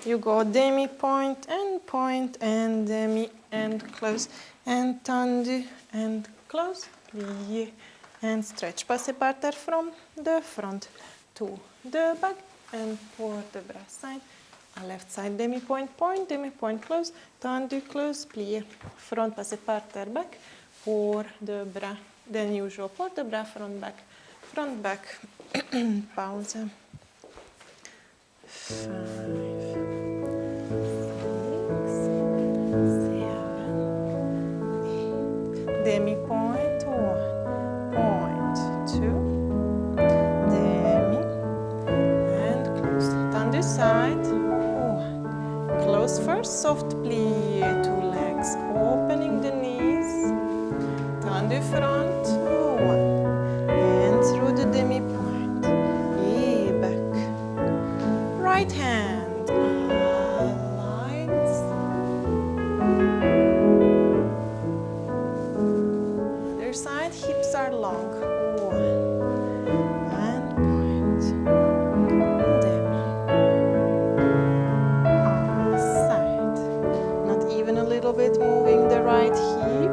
You go demi, point, and demi, and close, and tendu, and close, plié, and stretch. Passez par terre from the front to the back, and pour the bras side. Left side, demi point, demi point, close, tendu, close, plié. Front, passez par terre, back, pour the bras. Then usual, pour the bras, front, back, pause. 5, 6, 7, 8. Demi point, 1, point, 2, demi, and close. Tendu side, 1. Close first, soft plié, 2 legs, opening the knees. Tendu front, 1. And through the demi point, et back. Right hand, lights. Other side, hips are long. 1. And point. Demi. Side. Not even a little bit moving the right hip.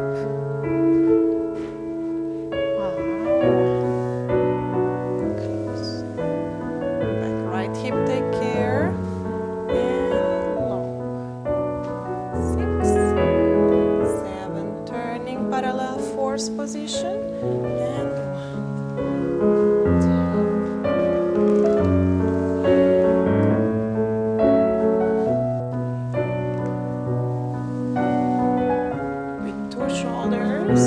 Close. Back, right hip, take care. And long. 6, 7, turning parallel force position. And 1, 2. With 2 shoulders.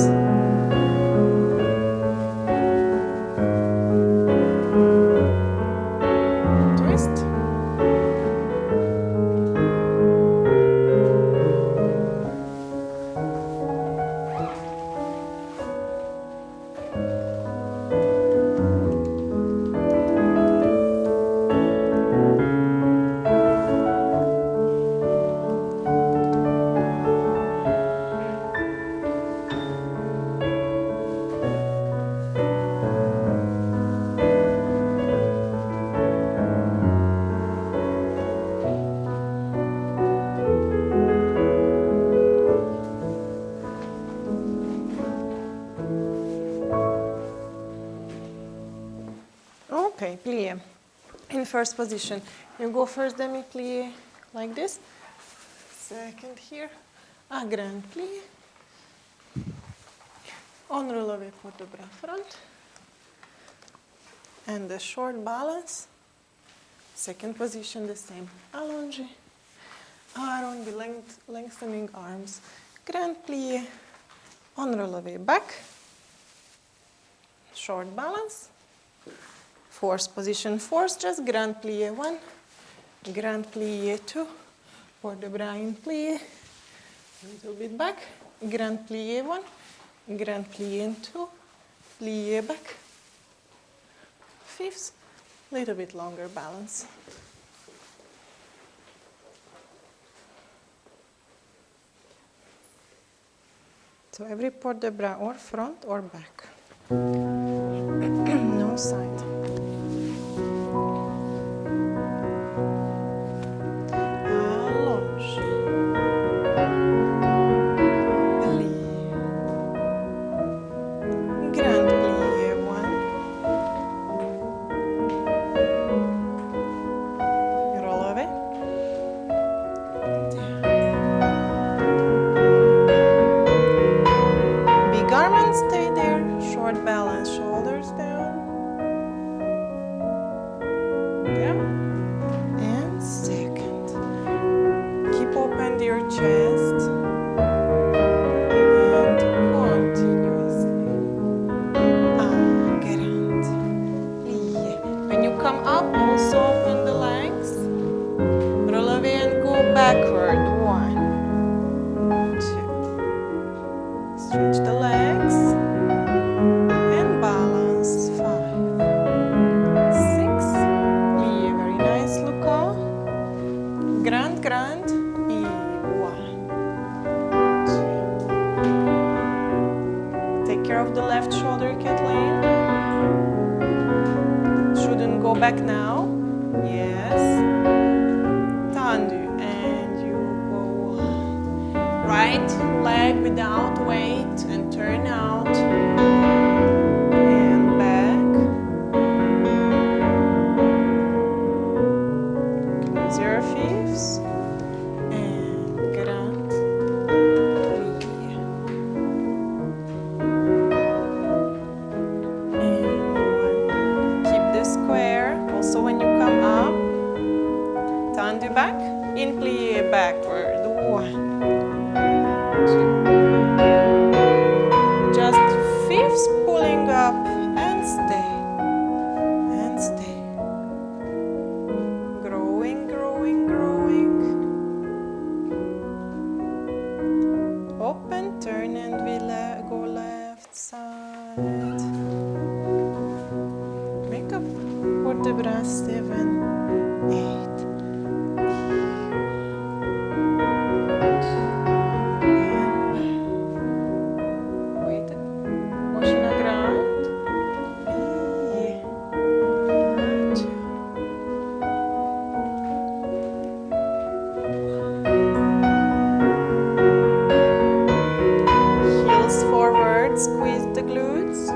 Twist. Okay, plié. In first position, you go first demi-plié like this. Second here, a grand plié. On relevé pour the bras front. And the short balance. Second position, the same. Allongé. Around the lengthening arms. Grand plié. On relevé back. Short balance. Force position, force, just grand plié 1, grand plié 2, pour the bras in plié, a little bit back, grand plié 1, grand plié in 2, plié back, fifth, little bit longer balance. So every port de bras or front or back, no side. Stay there, short balance, shoulders down. Yeah. And second. Keep open your chest. And continuously. Grand. Plié. When you come up, also open the legs. Relevé and go backward. 1, 2. Stretch the legs. Grand, et 1, 2. Take care of the left shoulder, Kathleen. Shouldn't go back now. Yes. Tendu. right leg without weight and turn out and back. Close your fifths and grand plie. And one. Keep the square. Also when you come up, tendu back, in plie backward. 1, 2. Just fifths pulling up and stay. And stay. Growing, growing, growing. Open, turn and we go left side. Make up vertebra 7, 8. Squeeze the glutes.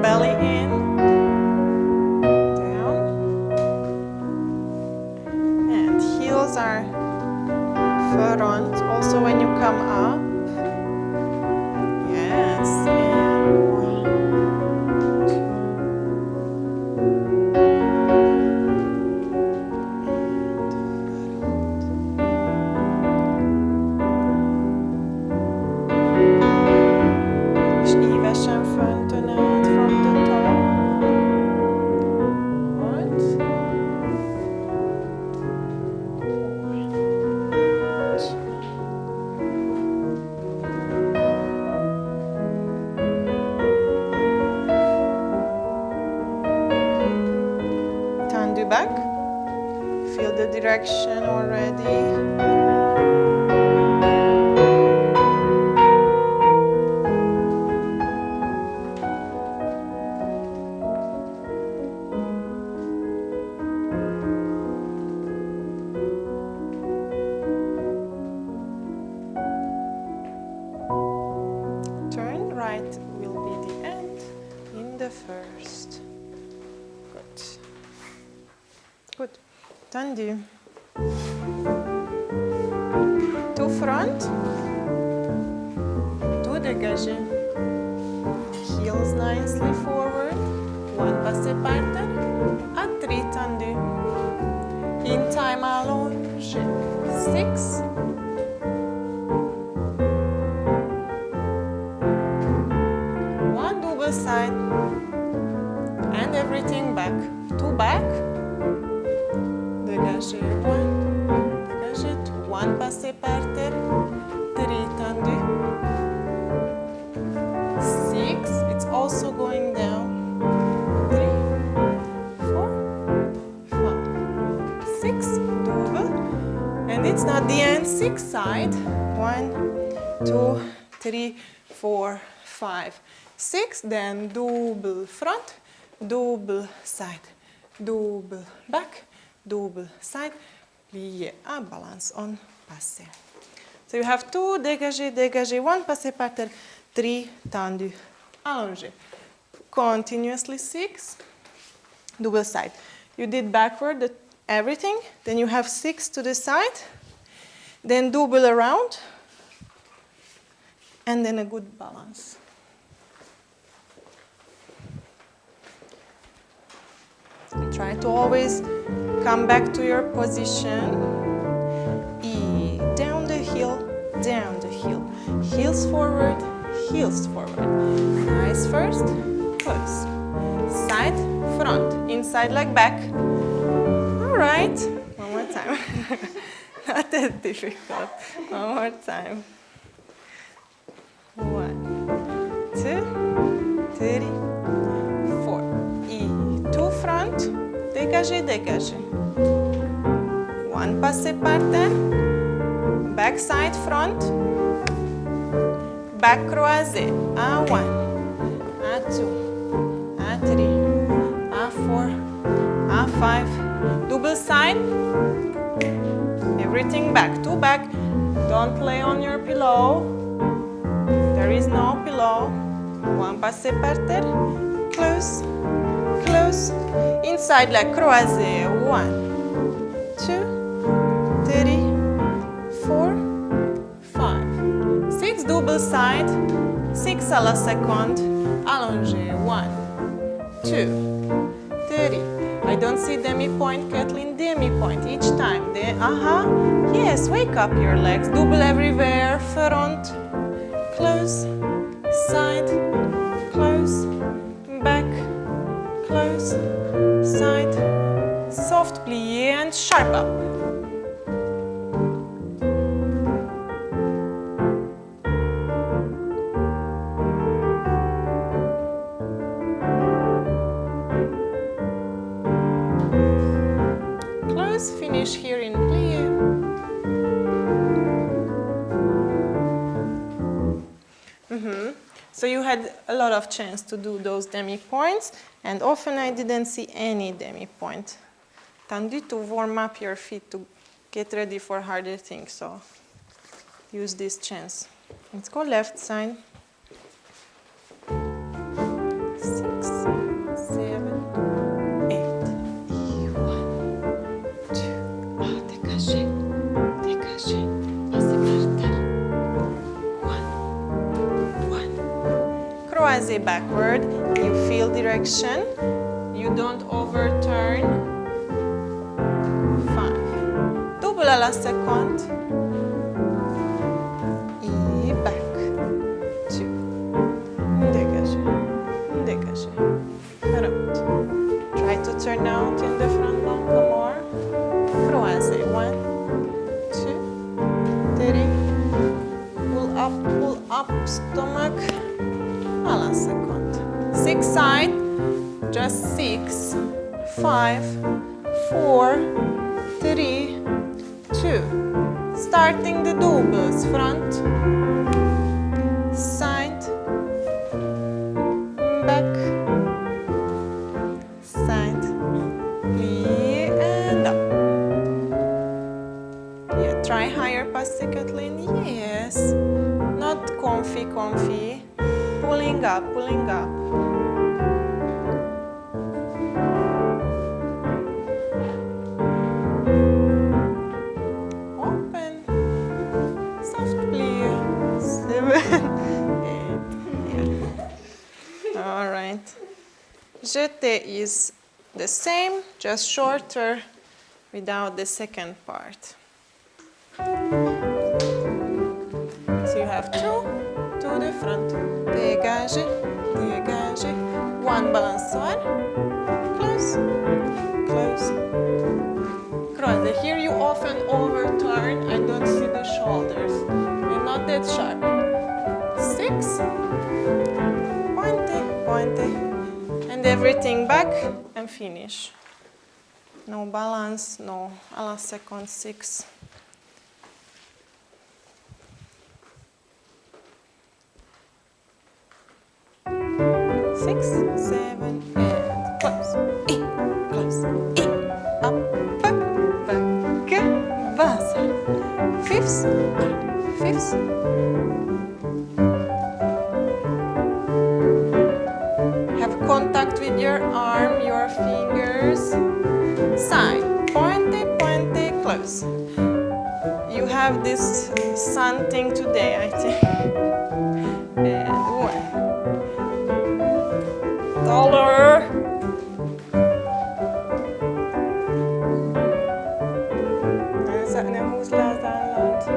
Belly in, down, and heels are front. Also when you come up, yes, and 1, 2, és ívesen föntönet from the top. Tendu back. Feel the direction already. Turn right will be the end in the first. Good. Good. Tendu. To front. To dégagé. Heels nicely forward. One passé par terre. À 3 tendu. In time allonge. 6. One double side. And everything back. 2 back. Dégagé 1. Dégagé 2. 1 passé par terre. 3 tendu. 6. It's also going down. 3, 4, 5, 6. Double. And it's not the end. 6 side. 1, 2, 3, 4, 5, 6. Then double front. Double side. Double back. Double side. Plie a balance on passé. So you have 2 dégagé, dégagé, 1 passé par terre, 3 tendu, allongé. Continuously 6, double side. You did backward everything, then you have 6 to the side, then double around, and then a good balance. And try to always come back to your position. E, down the heel, down the heel. Heels forward, heels forward. Nice first, close. Side, front, inside leg back. All right, one more time. Not as difficult. One more time. 1, 2, 3, 4. Et tout front. Dégagez, dégagez. One passé par terre. Back side front. Back croisé. A 1, A 2, A 3, A 4, A 5. Double side. Everything back. Two back. Don't lay on your pillow. There is no pillow. One passé par terre. Close. Close. Inside leg croisé. 1, 2, 3, 4, 5. 6 double side. 6 à la seconde. Allongé. 1, 2, 3. I don't see demi-point, Kathleen. Demi-point each time. Yes, wake up your legs. Double everywhere. Front. Close. Side. Close. Back. Close. Side. Soft plie and sharp up. Close, finish here in plie. So you had a lot of chance to do those demi-points, and often I didn't see any demi-point. Tendu to warm up your feet to get ready for harder things, so use this chance. Let's go left side. 6, 7, 8. 1, 2. Ah, dégagez. Dégagez. Passez par terre. 1. Croisé backward. You feel direction. You don't overturn. 5. Double à la seconde. Et back. 2. Dégagez. Dégagez. Round. Try to turn out in the front long more. Croisé. 1, 2, 3. Pull up, stomach. À la seconde. 6 side. Just 6. 5, 4, 3, 2. Starting the doubles. Front. Side. Back. Side. Plie and up. Yeah, try higher passe, Kathleen. Yes. Not comfy. Pulling up. Open. Soft plie. 7, 8. Yeah. All right. Jeté is the same, just shorter without the second part. So you have 2 to the front. Dégagez. One balançoire. Close. Croisé. Here you often overturn and don't see the shoulders. You're not that sharp. 6. Pointe. And everything back and finish. No balance, no à la seconde. 6. 6, 7, and close. Close. Up, back, balance. Fifths. Have contact with your arm, your fingers. Side. Pointe, close. You have this sun thing today, I think. And 1. Dollar. Nem húzd le az állat.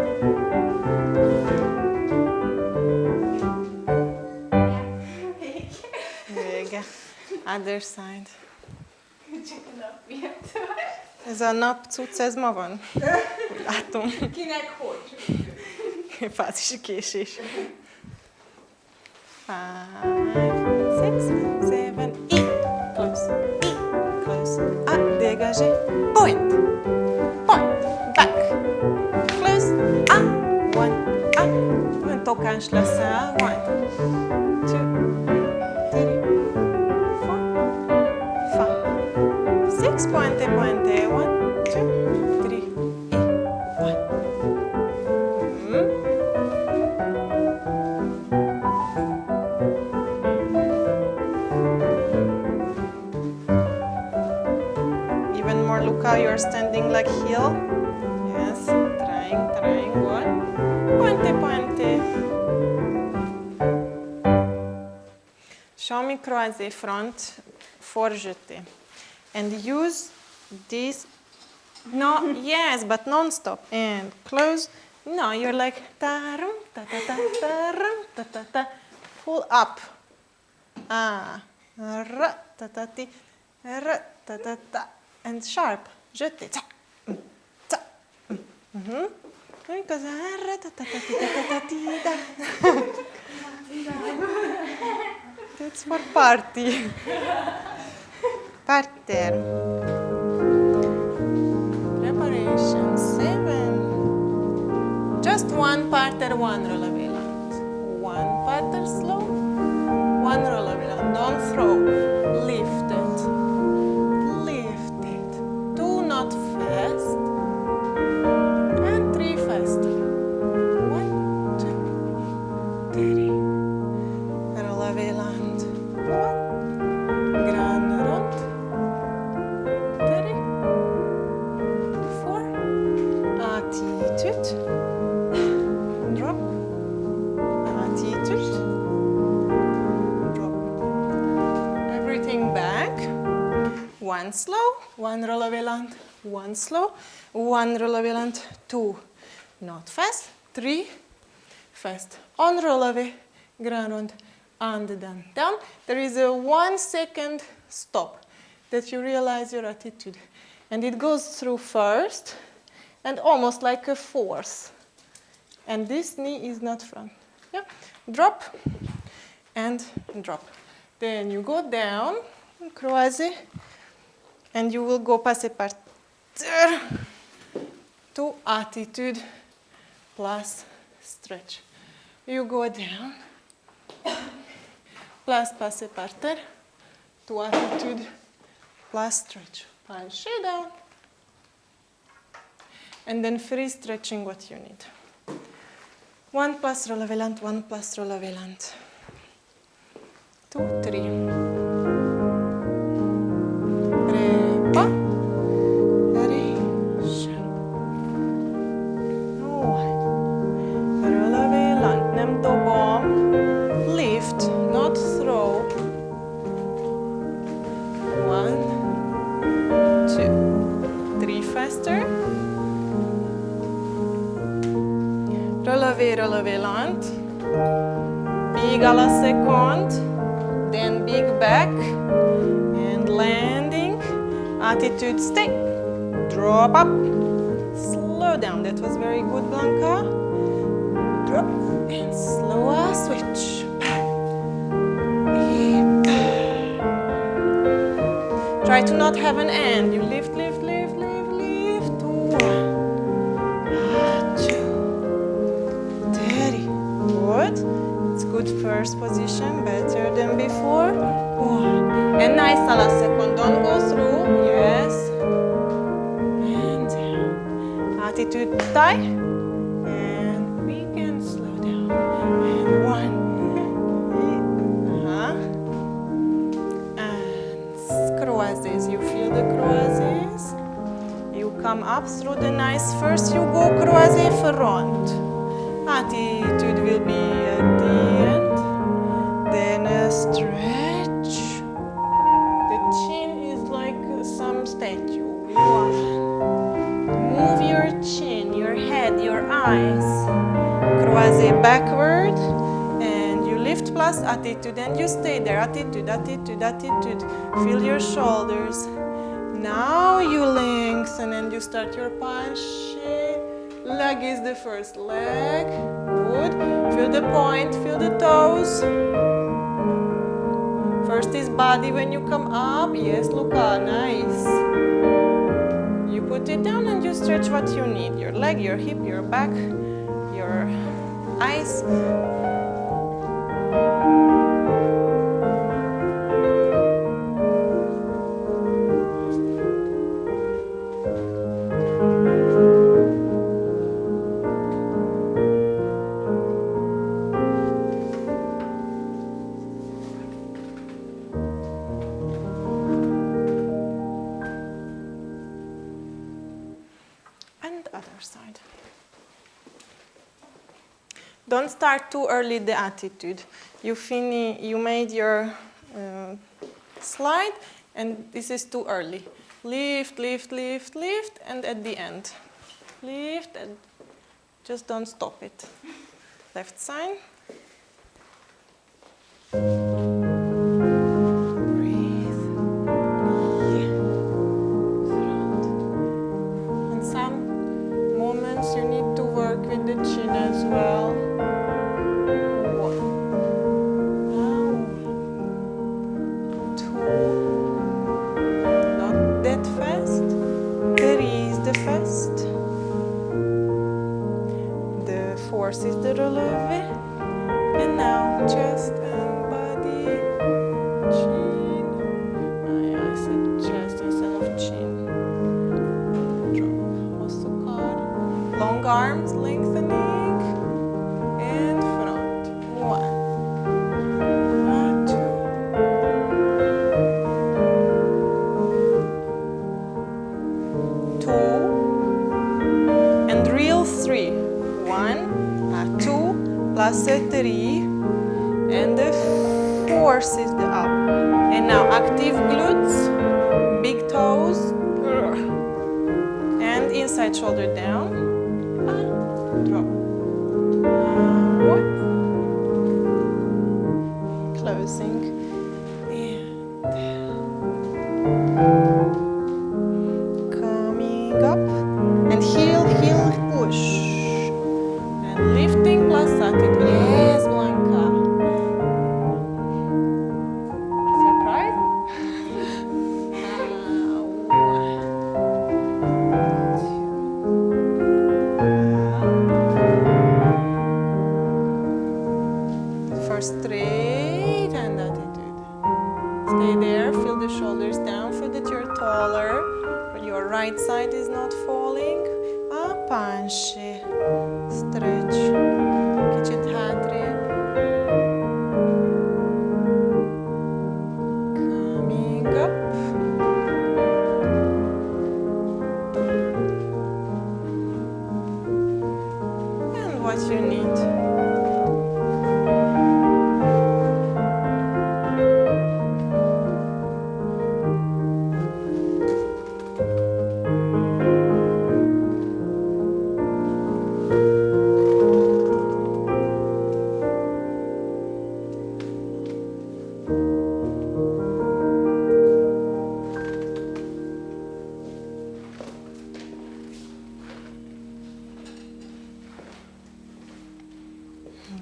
Vége. Other side. Csak a nap miatt. Ez a nap cucc, ez ma van? látom. Kinek hogy? Fázisi késés. 5, 6, 7, close, close, dégagé, point, point, back, close, one, un tokáns leszel, 1, 2, 3, 4, 5, 6, pointe, pointe, 1, 2, 3, 1. Even more, look how you're standing like heel. Yes, trying, good. Pointe, pointe. Show me croisé front for jeté. And use this, no, yes, but non-stop. And close, no, you're like, tarum, ta ta ta, tarum, ta ta ta. Pull up. Ra, ta ta ti, ra, ta ta ta. And sharp, jeté, ta, ta. Because ra, ta ta ta ti, ta ta ti, ta. That's for party. Parter. Preparation 7. Just one parter, one rollavelant. One parter slow, one rollavelant. Don't throw. Lift it. Lift it. 2 not fast. And 3 fast. 1, 2, 3. Rollavelant. 1. Grand rond. 3. 4. Attitude. Drop. Attitude. Drop. Everything back. 1 slow, 1 rollavelant, 1 slow, 1 rollavelant, 2 not fast, 3 fast. On rollaway, grand rond, and then down. There is a 1 second stop that you realize your attitude. And it goes through first and almost like a force. And this knee is not front. Yeah. Drop and drop. Then you go down, croisé, and you will go passé parterre to attitude plus stretch. You go down, plus passé parterre to attitude plus stretch. Penché down. And then free stretching what you need. 1 plus rollavelant, 1 plus rollavelant. 2, 3. Preparation. Rollavelant, nem dobom. Lift, not throw. 1, 2, 3 faster. Rollavelant. Big à la seconde. Then big back. And landing. Attitude stay. Drop up. Slow down. That was very good, Blanca. Drop. And slow switch. Try to not have an end. You lift, lift, lift, lift, lift. 1, 2, 3. Good. It's good first position, better than before. 1. And nice à la seconde. Don't go through. Yes. And down. Attitude tie. And we can slow down. And 1. Croisés. You feel the croisés. You come up through the nice. First you go croisé front. Attitude will be at the end. Then a stretch. The chin is like some statue. You move your chin, your head, your eyes. Croisé backward. Lift plus attitude, and you stay there. Attitude, attitude, attitude. Feel your shoulders. Now you lengthen and you start your penché leg is the first leg. Good. Feel the point, feel the toes. First is body when you come up. Yes, Luca, nice. You put it down and you stretch what you need. Your leg, your hip, your back, your eyes. Other side. Don't start too early the attitude. You made your slide and this is too early. Lift, lift, lift, lift, and at the end. Lift and just don't stop it. Left side. You need to work with the chin as well. 1. Now 2. Not that fast. 3 is the fast. The 4th is the relevé. And now chest and body. Chin. I said chest instead of chin. Long arms lengthening and front. 1, 2, 2, and reel 3. 1, 2, plus a 3, and the 4th is the up. And now active glutes, big toes, and inside shoulder down. Drop. 1. Closing. And coming up. And heel, heel, push. And lifting plus attitude. Yes, Blanca. Surprise? 1, 2. Straight and attitude. Stay there, feel the shoulders down, feel that you're taller. Your right side is not falling. A pansy. Stretch. Kicsit hátrébb. Coming up. And what you need.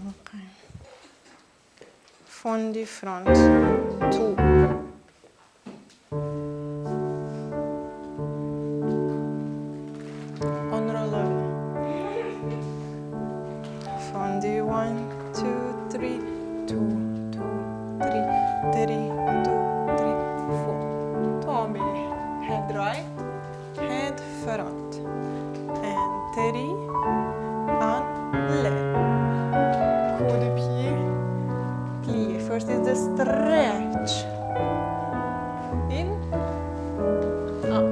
Okay. Fondi front. 2. On roller. Fondi 1, 2, 3, 2, 2, 3, 3, 2, 3, 4. Tommy. Head right, head front. And 3 on left. Coup de pied. Plie. First is the stretch. In. Up.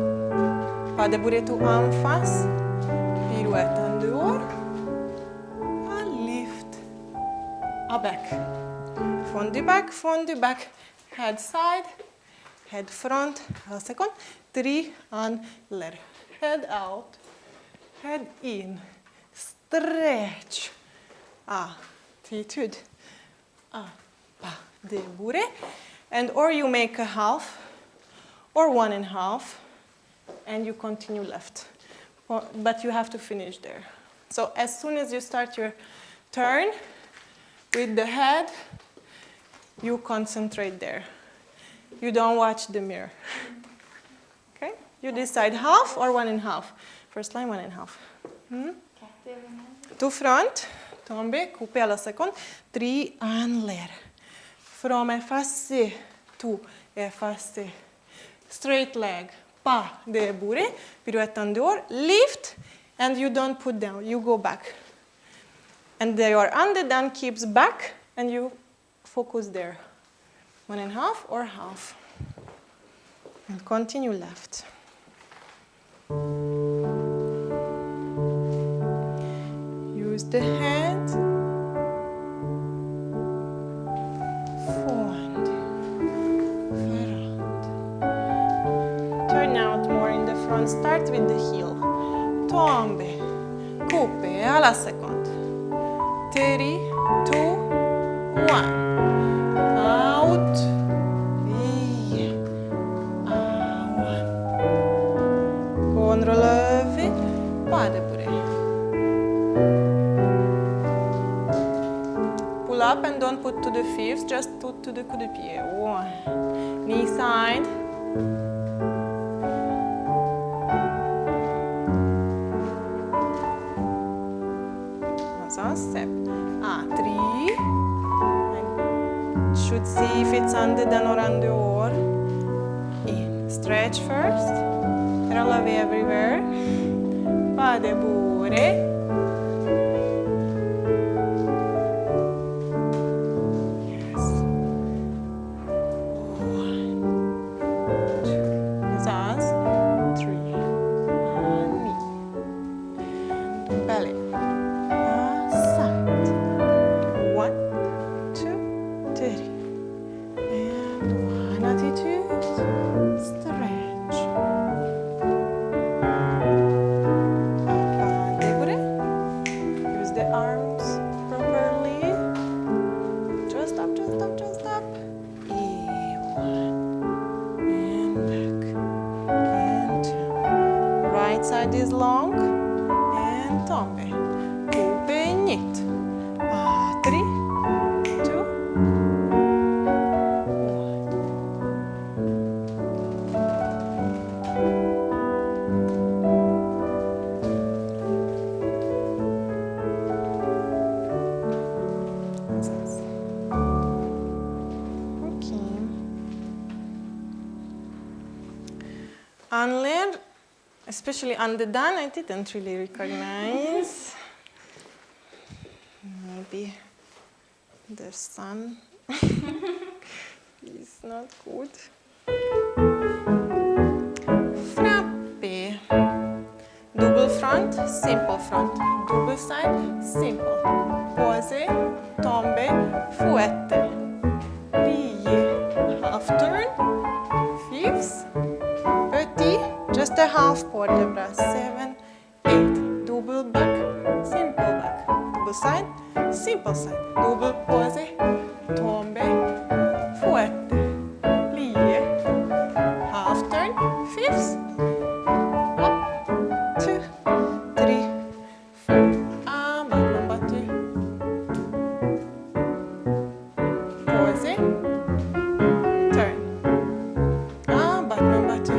Pas de bourrer tout en face. Pirouette en dehors. And lift. A back. Fondu back. Head side. Head front. A second. 3 on left. Head out. Head in. Stretch. Attitude. Pas de bourrer. And or you make a half or 1.5 and you continue left. but you have to finish there. So as soon as you start your turn with the head, you concentrate there. You don't watch the mirror. Okay? You decide half or 1.5. First line, 1.5. To front, tombe, coupe à la seconde, triangulaire. From effacé to effacé. Straight leg, pas de bourré, pirouette en dehors, lift, and you don't put down, you go back. And your underdone keeps back, and you focus there. 1.5 or half. And continue left. Use the head. Forward. Front. Turn out more in the front. Start with the heel. Tombe. Coupe à la seconde. 3, 2, 1. Out. Via. Out. Con relevé. Pas de bourré. Pull up and don't put to the fifth, just put to the coup de pied. 1. Knee side. Step. 3. And should see if it's underdone or under. In. Stretch first. Relevé everywhere. Pas de bourré. Yes. 1, 2. Zaz. 3. Knee. And ballet. Side is long and tombe. Coupe knit. 3, 2, 1. Okay. Unlearn. Especially underdone, I didn't really recognize. Maybe the sun is not good. Frappe. Double front, simple front. Double side, simple. Pose, tombe, fouette. Plie, half turn, fifths. Just a half port de bras. 7, 8. Double back, simple back. Double side, simple side. Double pose, tombe, fouette, plie. Half turn, fifths. Up, 2, 3, 4. Battement battu. Pose, turn. Battement battu.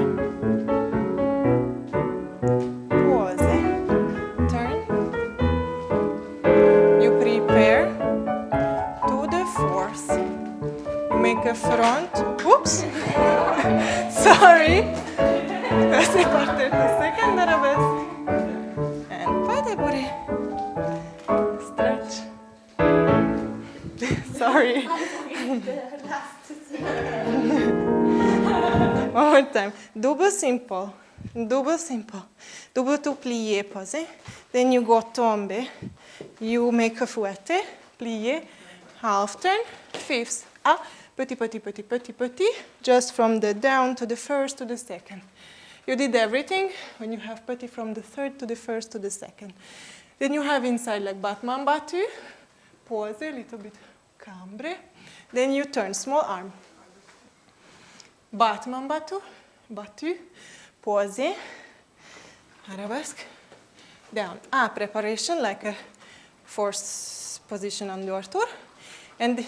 Make a front. Oops. Sorry. C'est parti de second arabesque. And pas de bourré. Stretch. Sorry. One more time. Double simple. Double simple. Double to plie pose. Then you go tombe. You make a fouette. Plie. Half turn. Fifths. Petit, petit, petit, petit, petit, just from the down to the first to the second. You did everything when you have petit from the third to the first to the second. Then you have inside like battement battu, pose, a little bit cambre. Then you turn, small arm. Battement battu, battu, pose, arabesque, down. Preparation like a force position on your tour. And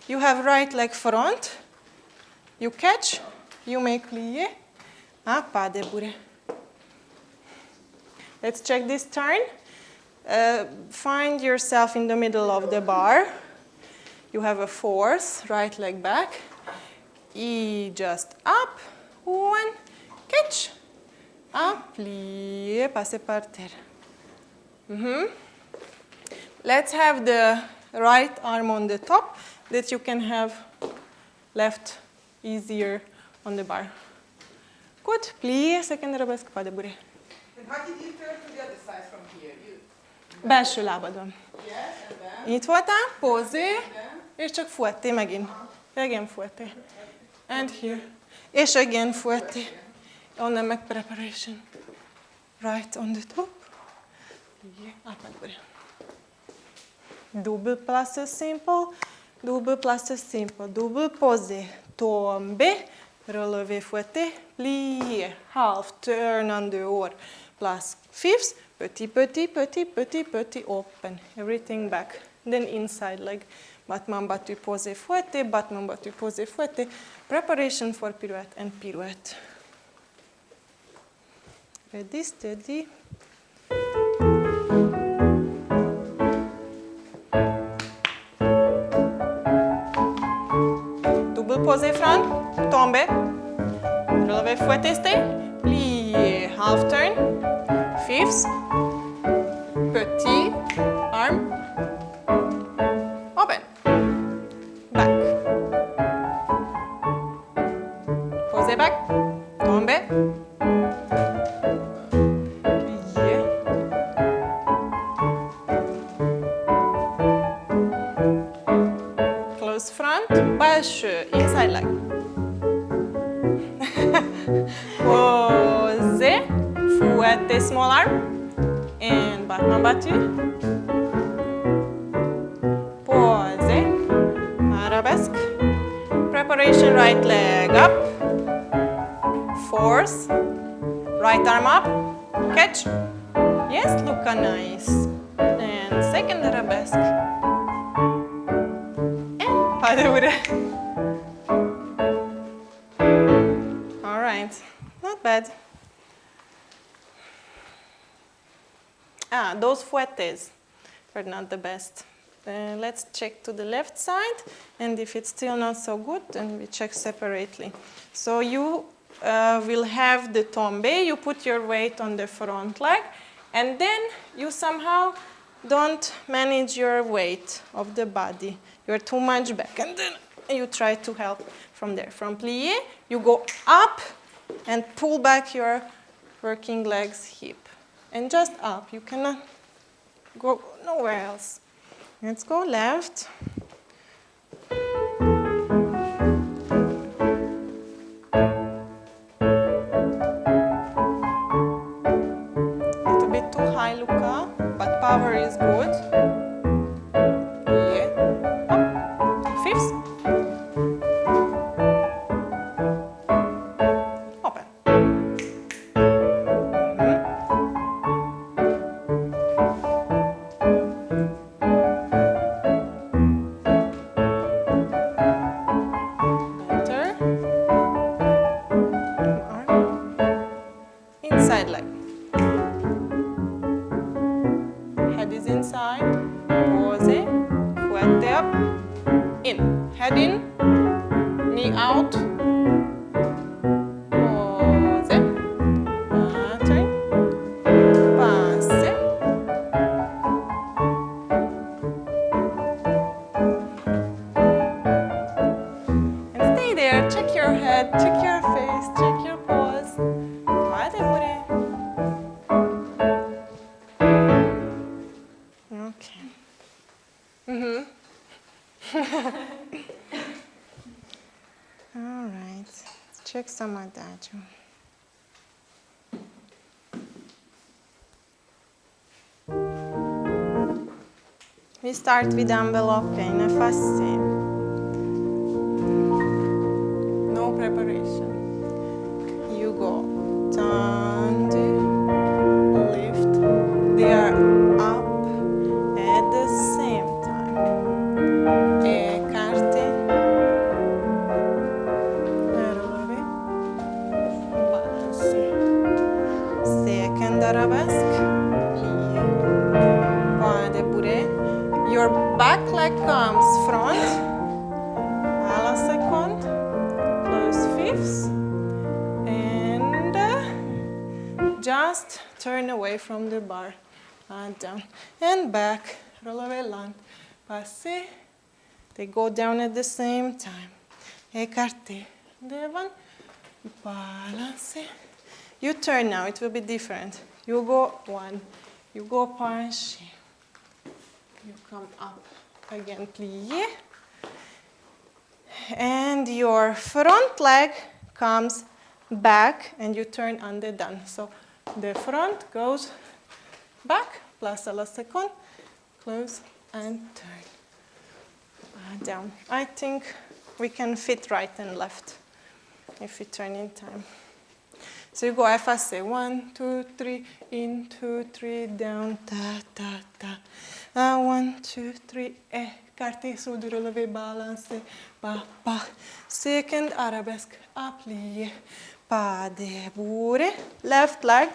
you have right leg front. You catch, you make plie. Pas de bourre. Let's check this turn. Find yourself in the middle of the bar. You have a force, right leg back. Just up. One, catch. Plie, passe par terre. Let's have the right arm on the top that you can have left easier on the bar. Good. Plie, second arabesque, pas de bourre. And how did you turn to the other side from here? Belső lábadon. Yes, and then? Itt voltál, pózé, és csak fouetté megint. Again fouetté. And here. És again fouetté. Onnan meg preparation. Right on the top. Double plus a simple. Double plus a simple. Double posé. Tombe. Relevé fouetté. Plié. Half turn on the oar. Plus fifths. Petit, petit, petit, petit, petit. Open. Everything back. Then inside leg. Battement battu posé fouetté. Battement battu posé fouetté. Preparation for pirouette and pirouette. Ready, steady. Double posé front, tombe. Relevé fouetté, stay. Plié, half turn. Fifths. Petit, arm. Open. Back. Posé back. Tombe. Front, belső, inside leg. Posé, fouetté, small arm, and battement battu. Posé, arabesque. Preparation, right leg up. Force, right arm up, catch. Yes, look nice. And second arabesque. All right, not bad. Those fouettes are not the best. Let's check to the left side, and if it's still not so good, then we check separately. So you will have the tombe, you put your weight on the front leg, and then you somehow don't manage your weight of the body. You're too much back, and then you try to help from there. From plié, you go up and pull back your working legs hip. And just up, you cannot go nowhere else. Let's go left. A little bit too high, Luca, but power is good. Inside leg. Head is inside. Pose. Fouette up. In. Head in. Knee out. Pose. Turn. Passe. And stay there. Check your head. Check your face. Check your pose. Okay. All right. Let's check some adagio. We start with envelope in a fasce. No preparation. You go down, lift, arabesque, plie, pas de bourrée. Your back leg comes front, à la seconde, close fifths, and just turn away from the bar, down, and back, relevé l'âne, passer, they go down at the same time, écarté, devant, balancer. You turn now, it will be different. You go one, you go penché, you come up again, plié, and your front leg comes back and you turn underdone. So the front goes back, place à la seconde, close and turn. Down. I think we can fit right and left if we turn in time. So you go effacé. 1, 2, 3, in, 2, 3, down, ta, ta, ta. 1, 2, 3, écarté, saut de relevé, balancé, pa, pa. Second arabesque, plié, pas de bourrée. Left leg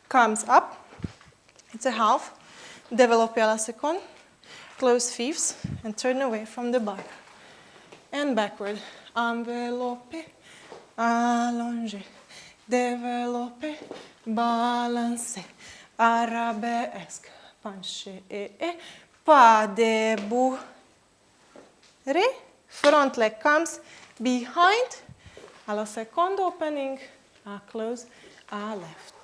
comes up. It's a half. Développé à la seconde. Close fifths and turn away from the bar. And backward. Enveloppé, allongé. Développé, balancé. Arabesque, penché, pas de bourrée. Front leg comes behind. À la seconde opening, close, à left.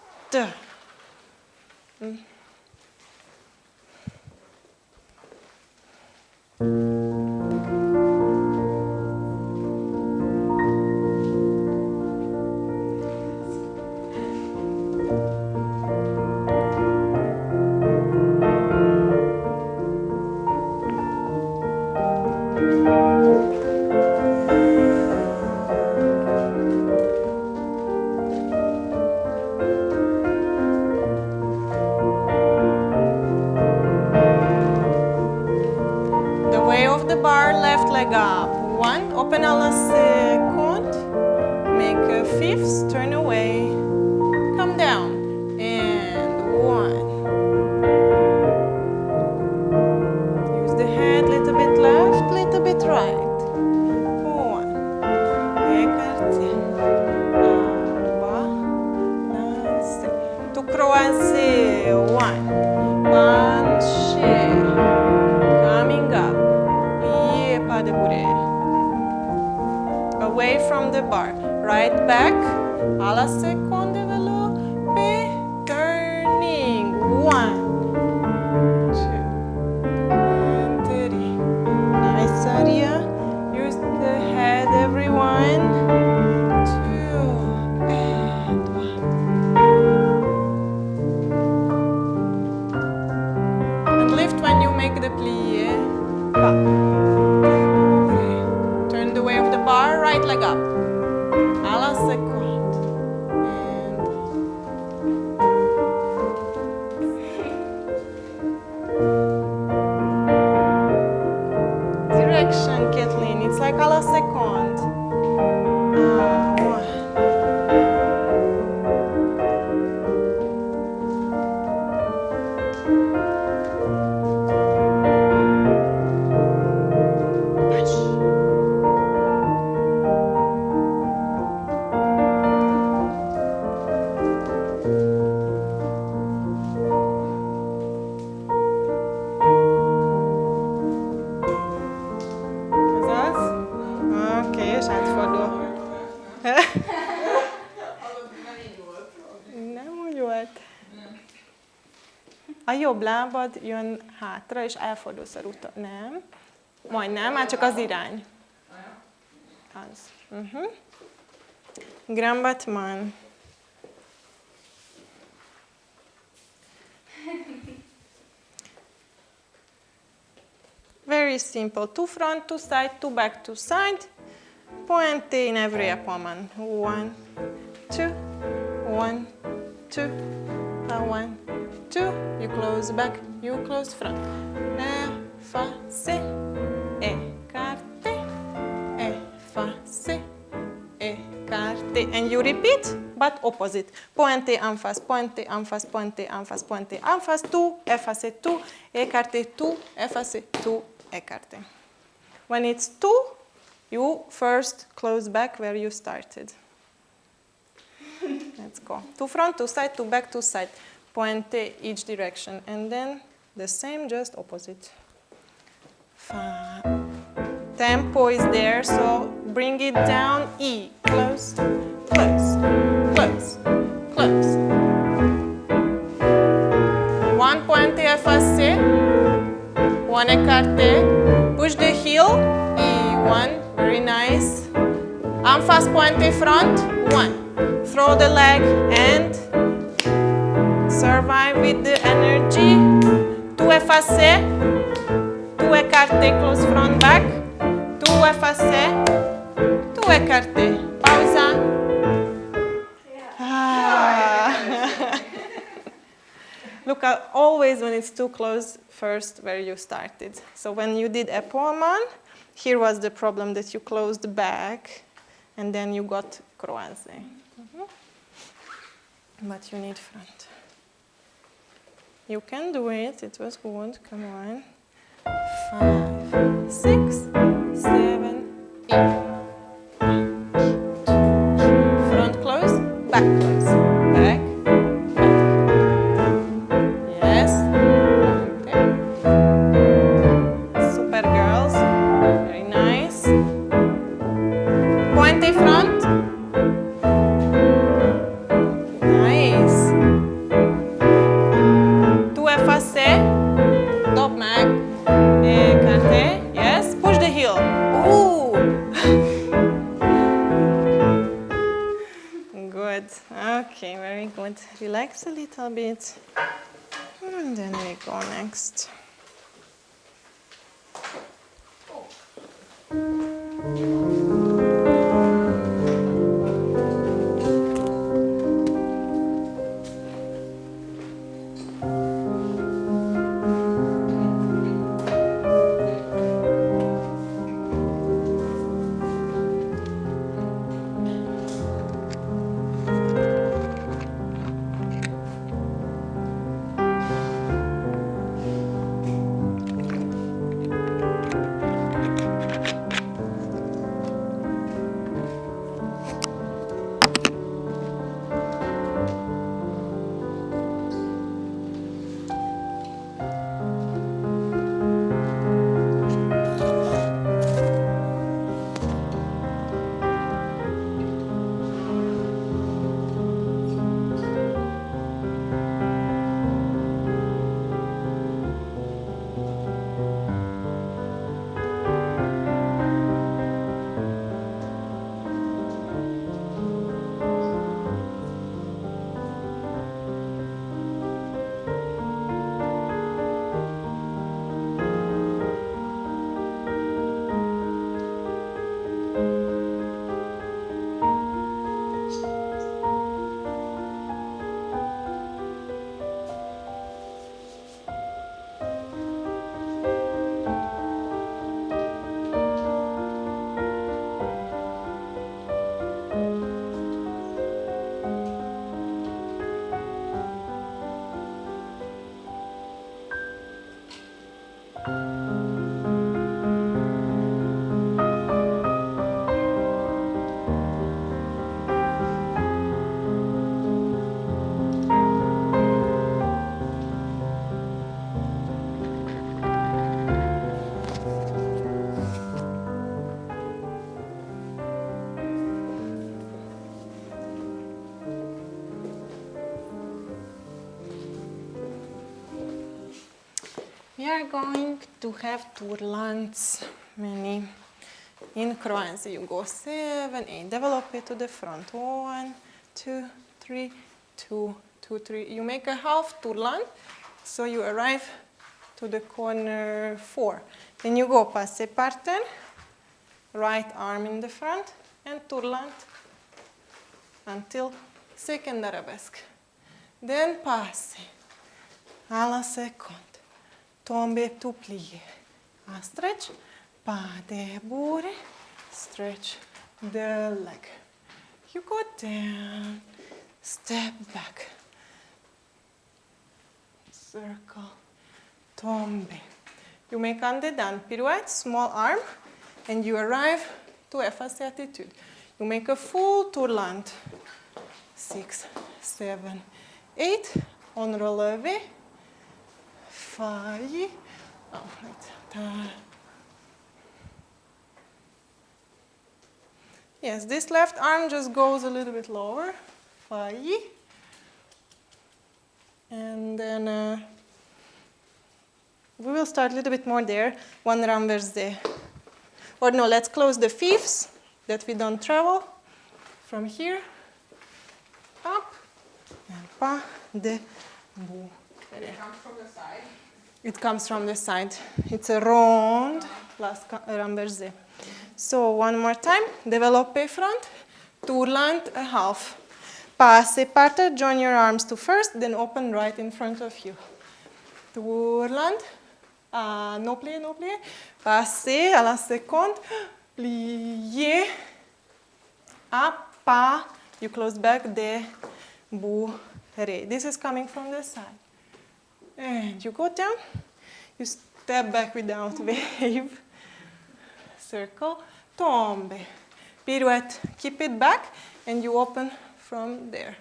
The way of the bar, left leg up. 1, open à la seconde, make a fifth, turn away, come down, and 1. Use the head, little bit left, little bit right. 1, écarté, balancé, to croiser, 1, penché, coming up, plié, pas de bourrée. Away from the bar, right back, à la seconde, développé, turning, 1, 2, and 3. Nice area, use the head, everyone. 2, and 1. And lift when you make the plié, pas. Turn the way of the bar, right leg up. À la seconde. Direction, Kathleen. It's like à la seconde. 1. Ez az? Oké, és átfordul. Hallod, nem így volt. Nem úgy volt. A jobb lábad jön hátra, és elfordulsz a ruta. Nem. Majdnem, már csak az irány. Az. Grand battement. Very simple. 2 front, 2 side, 2 back, 2 side. Pointé in every appointment. 1, 2, 1, 2, 1, 2. You close back, you close front. Effacé, écarté, effacé, écarté. pointe, and you repeat, but opposite. Pointe en face, pointe en face, pointe en face, pointe en face, tout, effacer, tout, écarter, tout, effacer, tout, écarter. When it's two, you first close back where you started. Let's go. Two front, two side, two back, two side. Pointe each direction. And then the same, just opposite. Tempo is there, so bring it down. E. Close, close, close, close. One pointe effacé, one écarté. Push the heel. E. One. Very nice. En face pointe front. One. Throw the leg and survive with the energy. Two effacé. Two écarté, close front back. Two effacé. Two écarté. Pausa. Look, always when it's too close, first where you started. So when you did épaulement, here was the problem that you closed back and then you got croisé. But you need front. You can do it. It was good. Come on. 5, 6, 7, 8. Front close, back close. Back, back. Yes. Okay. Super girls. Very nice. Pointe front. Nice. Two effacé. Top mag. Écarté. Yes. Push the heel. Ooh. Good. Okay, very good. Relax a little bit. And then we go next. We are going to have tourlants, many. In croisé, you go 7, 8. Develop it to the front. 1, 2, 3, 2, 2, 3. You make a half tourlant, so you arrive to the corner 4. Then you go passé parten, right arm in the front, and tourlant until second arabesque. Then passé, à la seconde. Tombe to plie. Stretch, pas de bourre, stretch the leg. You go down, step back, circle, tombe. You make underdone pirouette, small arm, and you arrive to efface attitude. You make a full tourlant. 6, 7, 8, on releve, 5, oh, right. Yes, this left arm just goes a little bit lower, 5, and then we will start a little bit more there, one renversé. Or no, let's close the fifths, that we don't travel, from here, up, and pas de bout. It comes from the side. It comes from the side. It's a round last renversé. So one more time, développé front, tourlant a half. Passe parter, join your arms to first, then open right in front of you. Tourlant, no plié, no plié. Passe à la seconde, plié, à pas. You close back, bourré. This is coming from the side. And you go down, you step back without wave. Circle, tombe, pirouette, keep it back, and you open from there.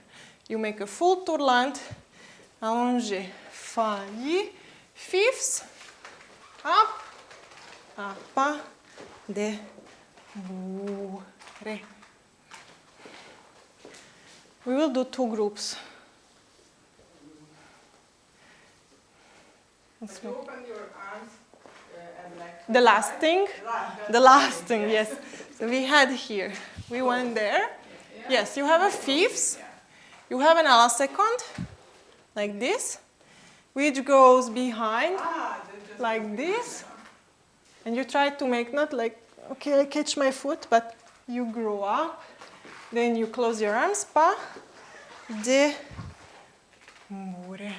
You make a full tourlant, allongé, failli, fifths, up, à pas de bourré. We will do 2 groups. But you open your arms and like The last thing? The last thing, yes. So we had here. We went there. Yeah. Yes, you have a fifth. Yeah. You have an ala second, like this, which goes behind, Just like this. And you try to make not like, okay, I catch my foot, but you grow up. Then you close your arms, pas de bourré.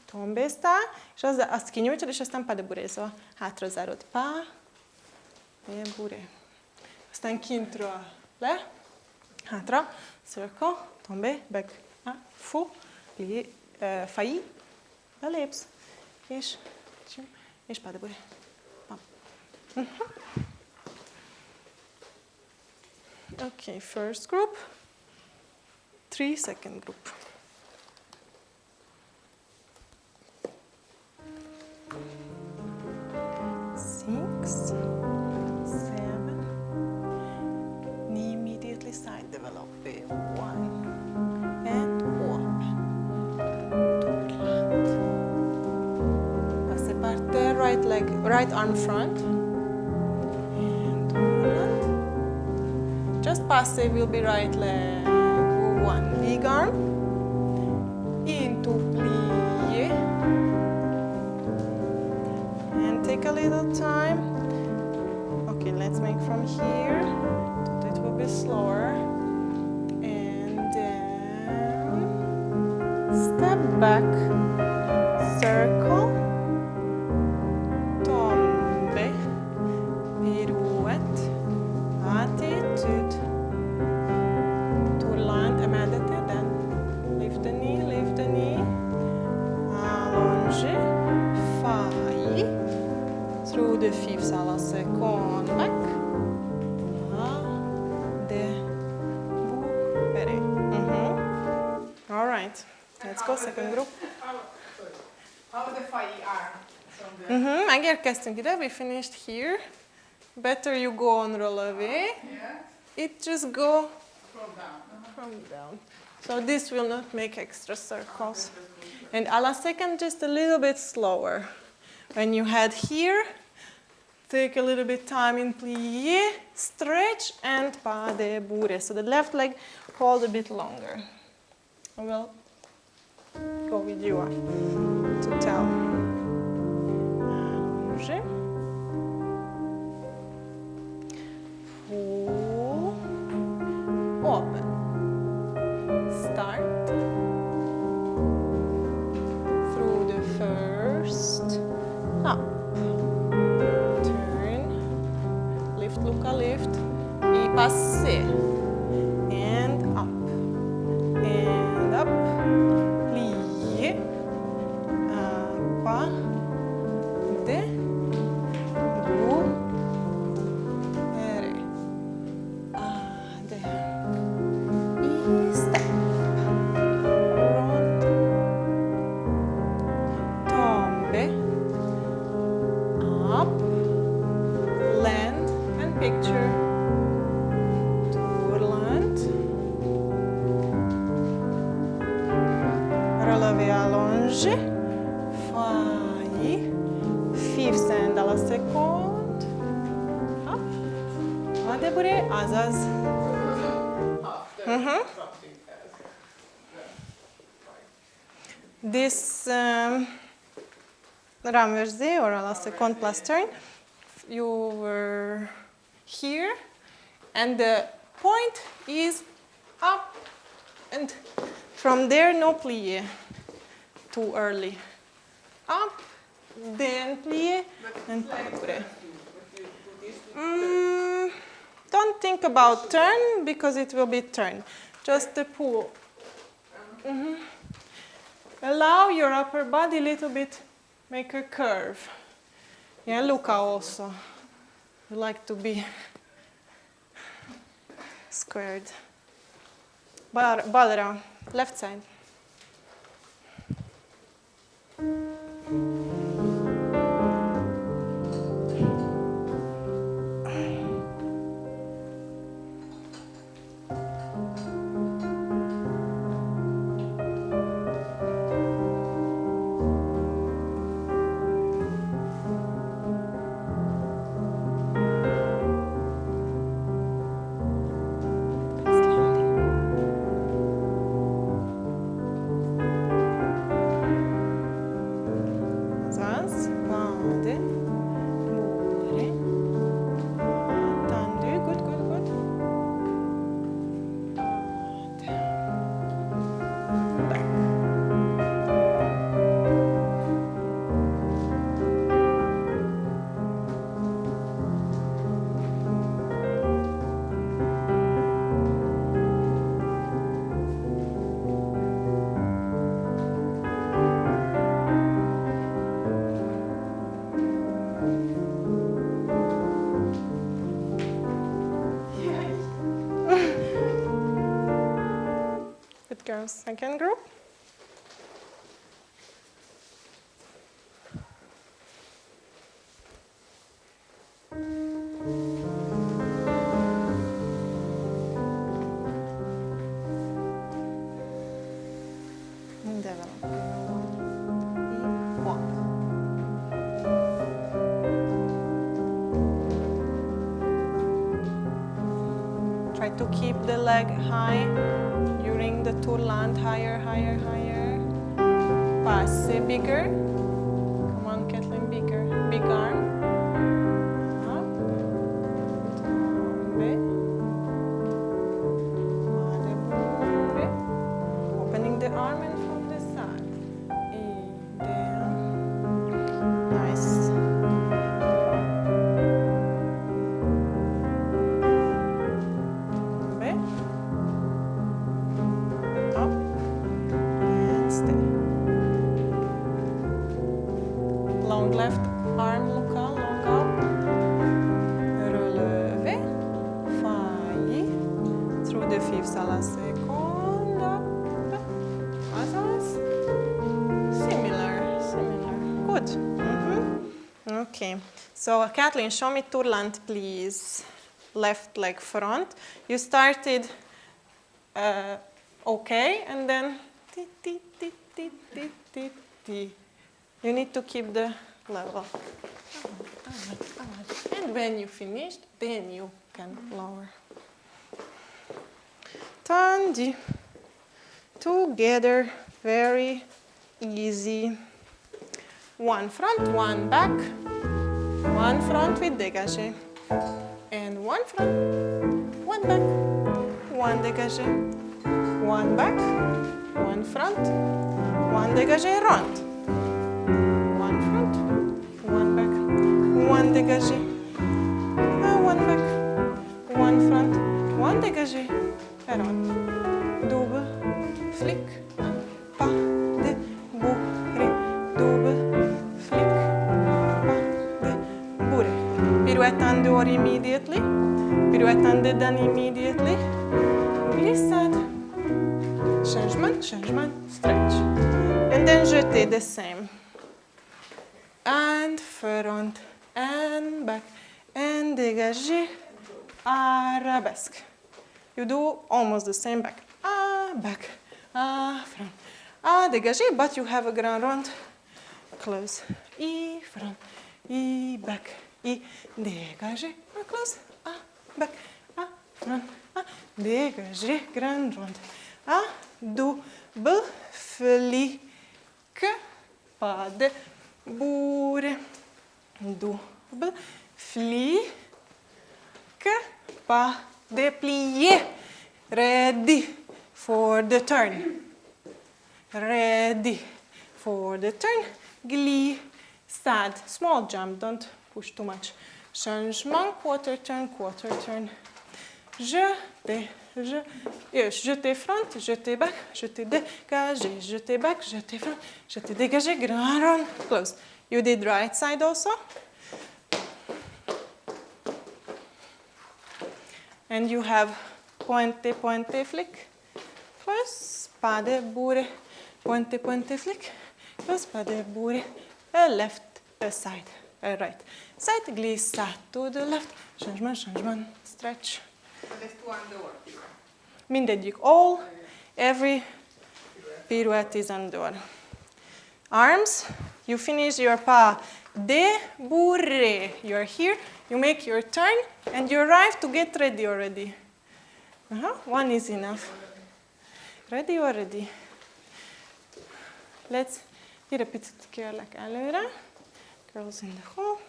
Tombéztál, és azt kinyújtod, és aztán pas de bourré, szóval hátra zárod, pas de bourré. Aztán kintről le, hátra, circle, tombé, back, fou, plié, failli, belépsz, és pas de bourré. Okay, first group, 3 second group. Six, 7, knee immediately side develop, 1, and open, tourlant. Passe parter, right leg, right arm front, and tourlant. Just passe will be right leg, 1, big arm, into plié, and take a little time. Okay, let's make from here, it will be slower, and then step back, circle, tombe, pirouette, attitude, tourlant, emel the tête, lift the knee, allongé, failli, through the fifth à la seconde, back, de bourré. All right, let's go, second group. How the failli arm? Megérkeztünk ide, we finished here. Better you go on relevé. Yeah. It just go From down. from down. So this will not make extra circles. And à la second, just a little bit slower. When you head here, take a little bit time in plié, stretch, and pas de bourré. So the left leg, hold a bit longer. I will go with you to tell. Allongé. Full. Open. Start. Through the first. Up. Turn. Lift, look a de, and up, plie, pas, de, bu, re, de, step, front, tombe, up, land and picture, tourlant, relevé allongé, failli, fifth and à la seconde, up, adebure, azaz. Something else. This renversé or à la seconde plus turn, you were here and the point is up and from there no plie, too early. Up, then plie and adebure. Don't think about turn because it will be turn. Just the pull. Allow your upper body a little bit, make a curve. Yeah, Luca also. You like to be squared. Ball around, left side. Good girls. Second group. Develop. One. Try to keep the leg high during the tourlant. Higher, higher, higher. Passe bigger. Come on, Kathleen, bigger. Big arm. Up. Tombe. Adebure. Opening the arm and from the side. Down. Nice. Tombe. Up. And stay. Long left arm, Luca, long up. Relevé. Failli. Through the fifth à la seconde. Others. Similar. Good. Okay. So Kathleen, show me tourlant, please. Left leg front. You started okay, and then ti, ti, ti, ti, ti, ti, ti. You need to keep the level. And when you finished, then you can lower. Tendu. Together, very easy. One front, one back. One front with dégagé. And one front, one back. One dégagé. One back, one front, one dégagé, round. One front, one back, one dégagé. One back, one front, one rond, dégagé, rond. Double, flic, pas de bourré. Double, flic, pas de bourré. Pirouette under immediately. Pirouette under done immediately. Glissade. Changement, changement, stretch. And then jeté, the same. And front, and back, and dégagé, arabesque. You do almost the same back. Back, front, dégagé, but you have a grand rond. Close, front, back, dégagé, close, back, front, dégagé, grand rond. Double, flic, pas de bourré. Double, flic, pas de plié. Ready for the turn. Ready for the turn. Glissade. Small jump, don't push too much. Changement, quarter turn, quarter turn. Jeté, jeté front, jeté back, jeté dégagé, jeté back, jeté front, jeté dégagé, grand rond, close. You did right side also. And you have pointe, pointe, flic, close, pas de bourré, pointe, pointe, flic, close, pas de bourré, a left, a side, a right. Side, glissade to the left, changement, changement, stretch. So there's two under. Mindegyik, all, every pirouette is under. Arms, you finish your pas de bourré. You're here, you make your turn, and you arrive to get ready already. One is enough. Ready already. Let's gyere picit kérlek előre. Girls in the hall.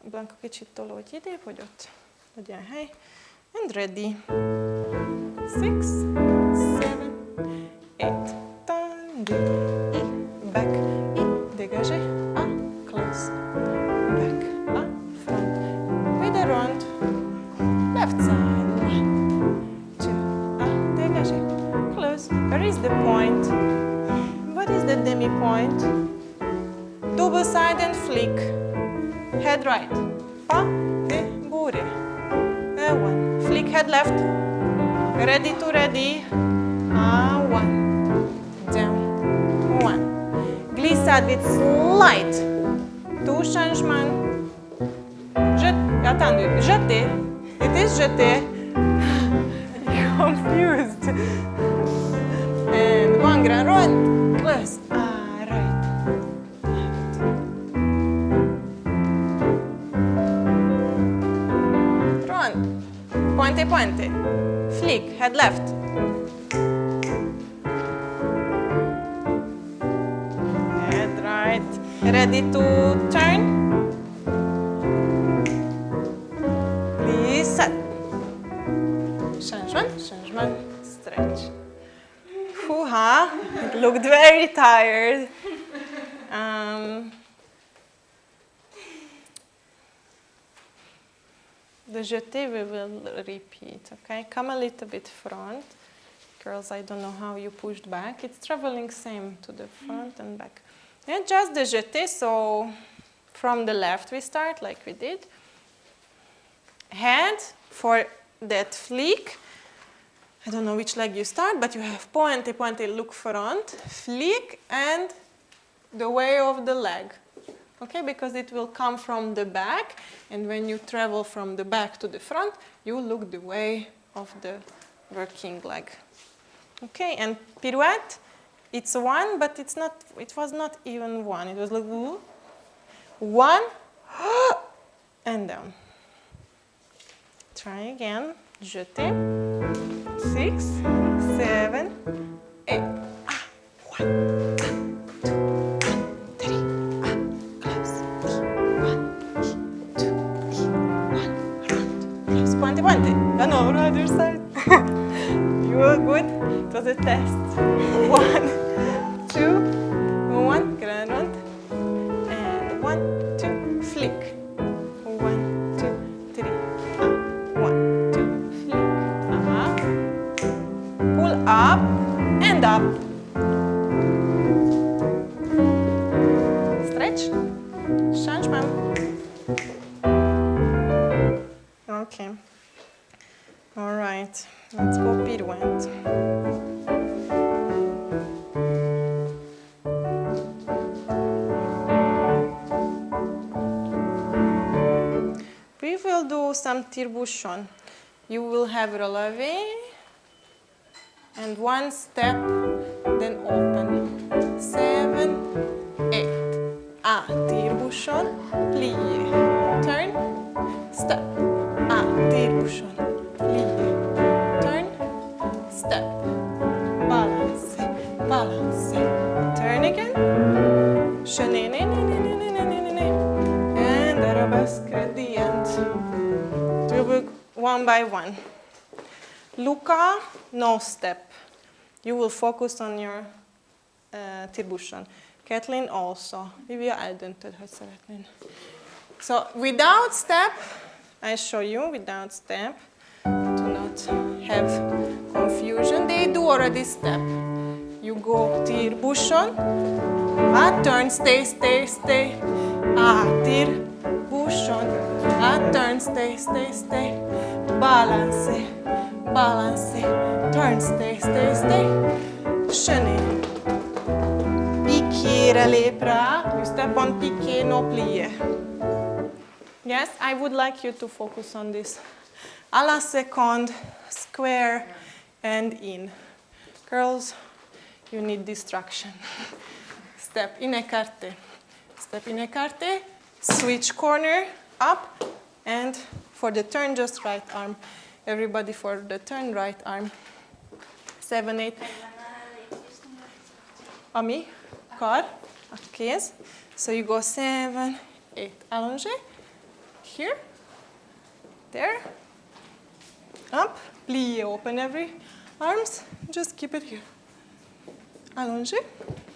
Blanka kicsit tolódj idébb, hogy ott legyen hely. And ready. 6, 7, 8. Tendu. Back. Dégagé. Close. Back. Front. With a round. Left side. 1, 2. Dégagé. Close. Where is the point? What is the demi point? Double side and flick. Head right. Pas de bourré. 1. Flick head left. Ready to ready. 1. Down. 1. Glissade with slide. 2 changements. Attendez, jeté. It is jeté. Confused. And 1 grand rond. Close. Right. Left. Run. Pointe, pointe. Flick, head left. Head right. Ready to turn. Glissade. Changement, changement, stretch. Hoo-ha, it looked very tired. The jeté we will repeat, okay? Come a little bit front. Girls, I don't know how you pushed back. It's traveling same to the front and back. And just the jeté, so from the left we start like we did. Head for that flick. I don't know which leg you start, but you have pointe, pointe, look front, flick, and the way of the leg. Okay, because it will come from the back, and when you travel from the back to the front, you look the way of the working leg. Okay, and pirouette, it's 1, but it's not. It was not even 1. It was like 1, and down. Try again. Jeté. 6, 7, 8. 1, 2, 3. Close. 1, 2, 1. Round. Close. Pointe, pointe. No, other side. You were good. It was a test. 1, 2, 1. Grand round. And 1, 2. Flick. 1, 2, 3. 1, 2. Flick. stop. Stretch. Changement. Okay. All right. Let's go pirouette. We will do some tire-bouchon. You will have relevé and one step, then open. 7, 8. Ah, tire-bouchon, plié. Turn, step. Ah, tire-bouchon, plié. Turn, step. Balance, balance. Turn again. Chenille, and arabesque at the end. We will one by one. Luca, no step. You will focus on your tire-bouchon. Kathleen also. Livia, eldöntöd, hogy szeretnéd. So without step, I show you without step. Do not have confusion. They do already step. You go tire-bouchon. Ah, turn, stay, stay, stay. Ah, tire-bouchon. Ah, turn, stay, stay, stay. Balance, balance. Turn, stay, stay, stay. Chenille. Piquer les bras. You step on piquer, no plier. Yes, I would like you to focus on this. À la seconde, square and in. Girls, you need distraction. Step in écarté. Step in écarté. Switch corner, up, and for the turn, just right arm. Everybody for the turn, right arm. 7, 8. Ami, kar, a kéz. So you go 7, 8. Allongé. Here, there, up, plié, open every arms. Just keep it here. Allongé,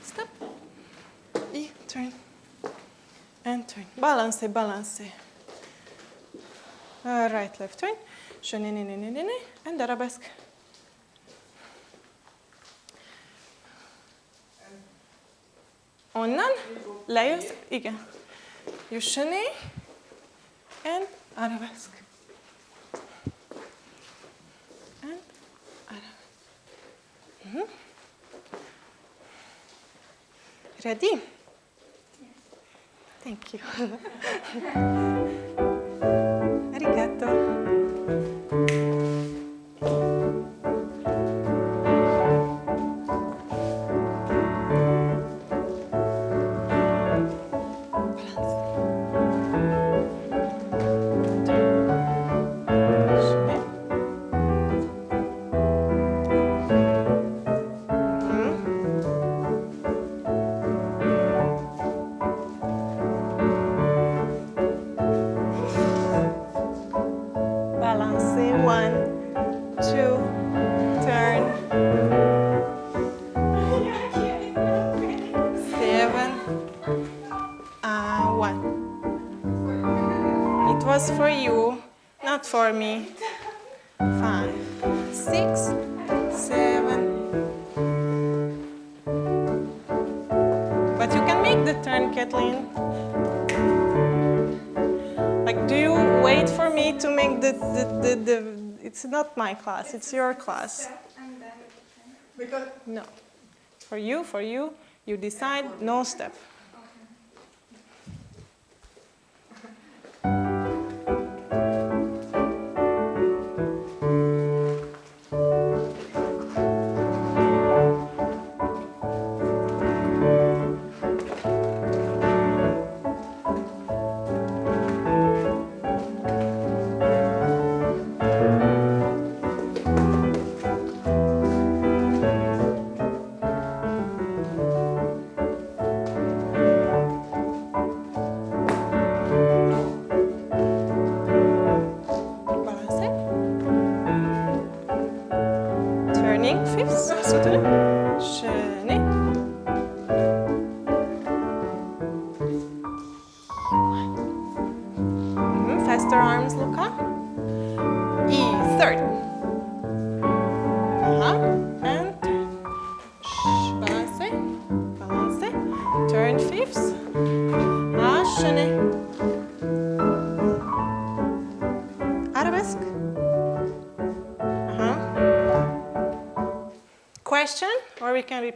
step, et turn, and turn. Balance, balance. Right, left turn. Chenille, and arabesque. Onnan, lejössz, igen. Jussené, and arabesque. And arabesque. Ready? Yes. Thank you. Arigato. For you, not for me. 5, 6, 7. But you can make the turn, Kathleen. Like, do you wait for me to make the it's not my class, it's your class. Because no. For you, you decide no step.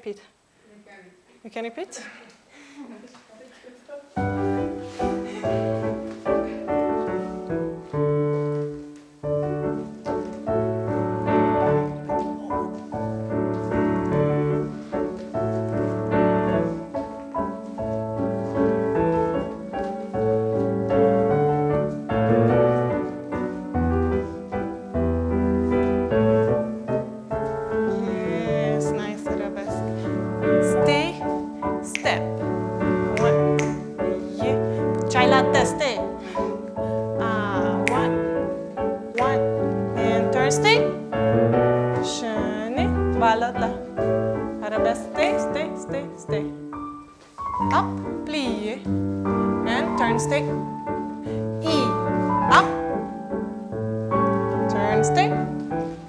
repeat? You can repeat? Yes, nice arabesque. Stay, step. One, yeah. Chai latte, stay. One, and turn, stay. Shani, balada. Arabesque, stay. Up, plie, and turn, stay. E, up, turn, stay,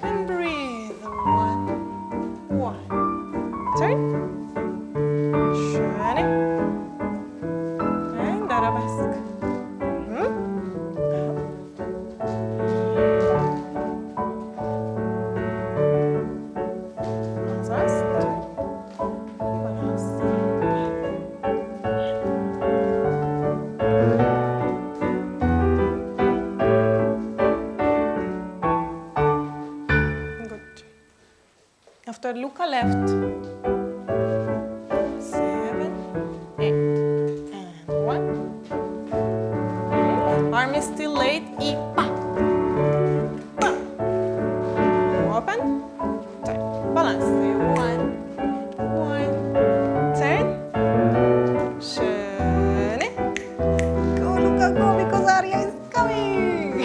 and breathe. One, turn, shani, and arabesque. Good. After look a left. 7, 8, and 1. Arm is still late. E, pa. Open. Turn. Balance. 1. Turn. Shani. Go, Luca, go, because Arya is coming.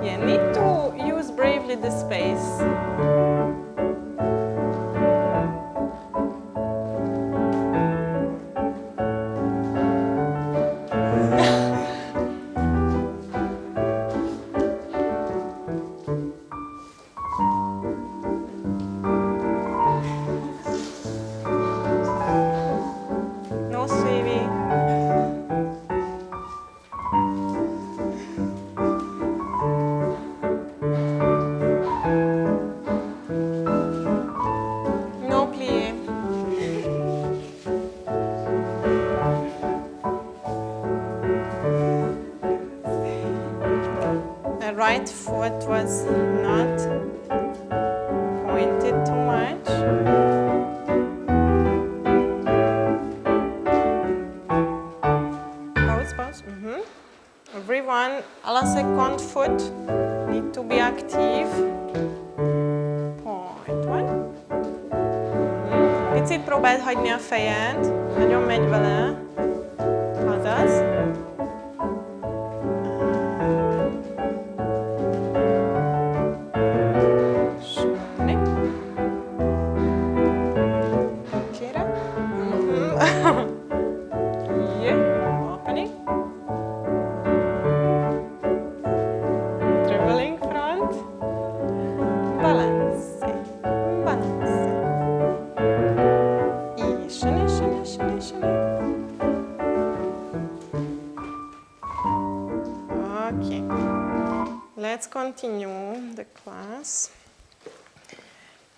You need to use bravely the space. No swimming. No plie. The right foot was not pointed too much. Pause. Everyone, alla second foot need to be active. Point 1. Picit próbáld hagyni a fejed, nagyon megy vele. Azaz. Sönni. Kérem. Yeah. Opening. Traveling front. Balance. Okay, let's continue the class.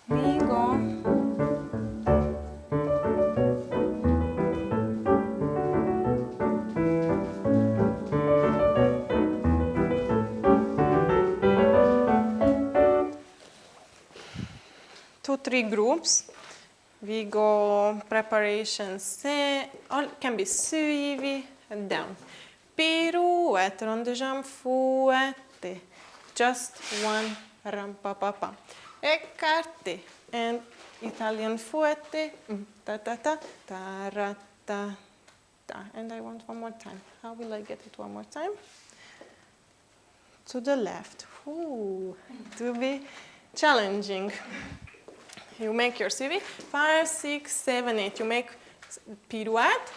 We go. Two, three groups. We go preparation, all can be suivi and down. Pirouette, rond de jambe, fouette. Just one rampapapa. Écarté and Italian fouette. Ta ta ta ta ra ta ta. And I want one more time. How will I get it one more time? To the left. Ooh, to be challenging. You make your suivi. 5, 6, 7, 8. You make pirouette.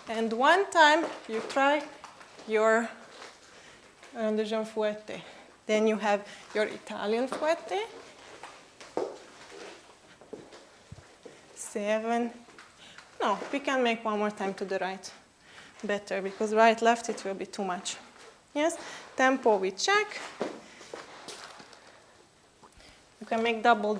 And one time you try your rond de jambe fouette. Then you have your Italian fouette. 7. No, we can make one more time to the right. Better, because right, left, it will be too much. Yes? Tempo we check. You can make double.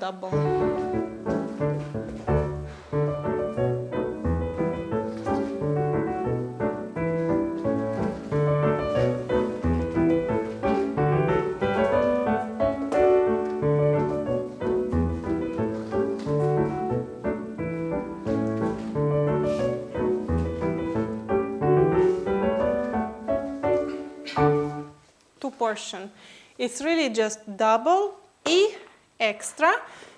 portion. It's really just double E extra,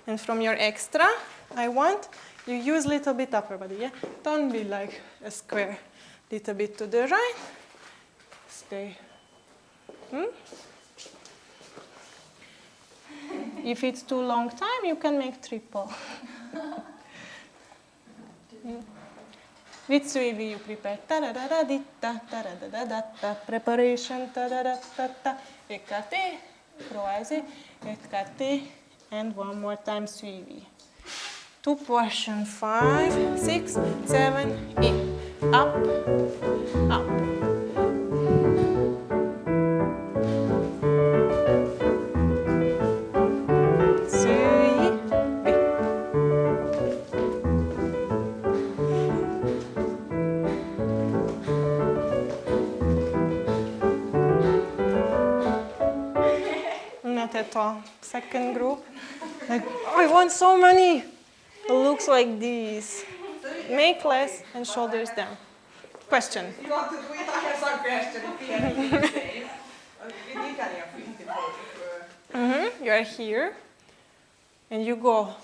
and from your extra, I want you use little bit upper body, yeah? Don't be like a square. Little bit to the right. Stay. If it's too long time, you can make triple. With suivi you prepare. Ta-da-da-da-di-ta, ta-da-da-da-da-ta. Preparation. Ta-da-da-da-ta. Écarté, croisé, écarté, and one more time suivi. 2 portion, 5, 6, 7, 8. Up, up. Not at all. Second group. Like, oh, I want so many. It looks like this. Make less and shoulders down. Question. You want to do it? I have some question. In Italian, You are here, and you go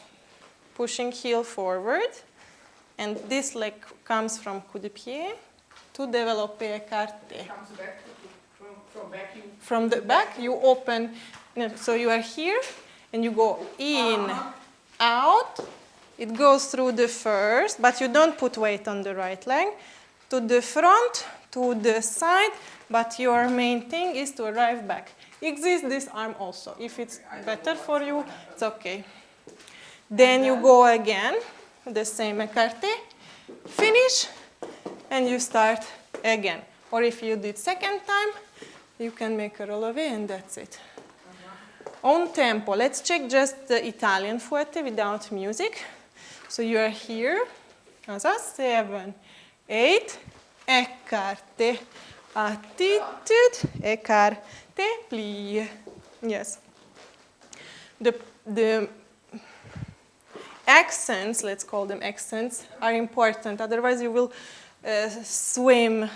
pushing heel forward, and this leg comes from coup de pied to développé écarté. comes back from back. From the back, you open, so you are here, and you go in, out. It goes through the first, but you don't put weight on the right leg. To the front, to the side, but your main thing is to arrive back. Exists this arm also. If it's better for you, it's okay. Then you go again, the same écarté, finish, and you start again. Or if you did second time, you can make a relevé and that's it. On tempo, let's check just the Italian fouette without music. So you are here, 7, 8, écarté, attitude, écarté, plie. Yes. The accents, let's call them accents, are important. Otherwise you will swim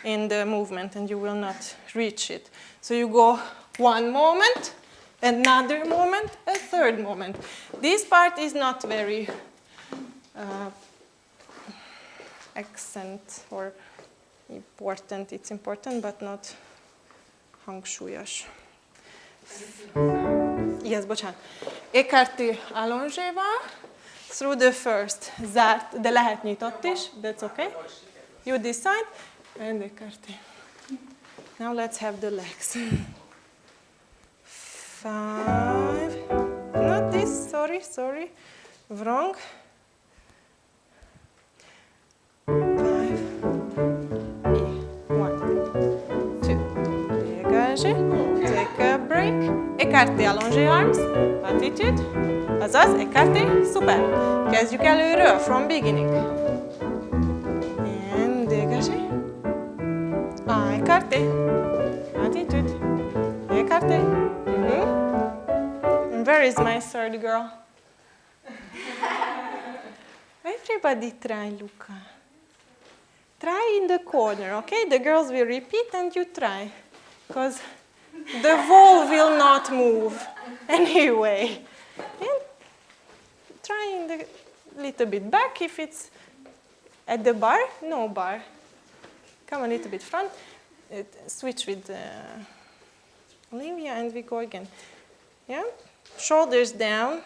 in the movement and you will not reach it. So you go one moment, another moment, a third moment. This part is not very accent or important. It's important, but not hangsúlyos. Yes, bocsánat. Écarté allongéval, through the first, zárt, de lehet nyitott is, that's okay. You decide, and écarté. Now let's have the legs. 5, not this, sorry, wrong. 5, 1, 2, dégagé, take a break, écarté, allongé arms, attitude, azaz, écarté, szuper. Kezdjük előről, from beginning. And dégagé, écarté, attitude, écarté. And where is my third girl? Everybody try, Luca. Try in the corner, okay? The girls will repeat and you try. Because the wall will not move anyway. And try in the little bit back if it's at the bar, no bar. Come a little bit front. Switch with Olivia and we go again. Yeah? Shoulders down,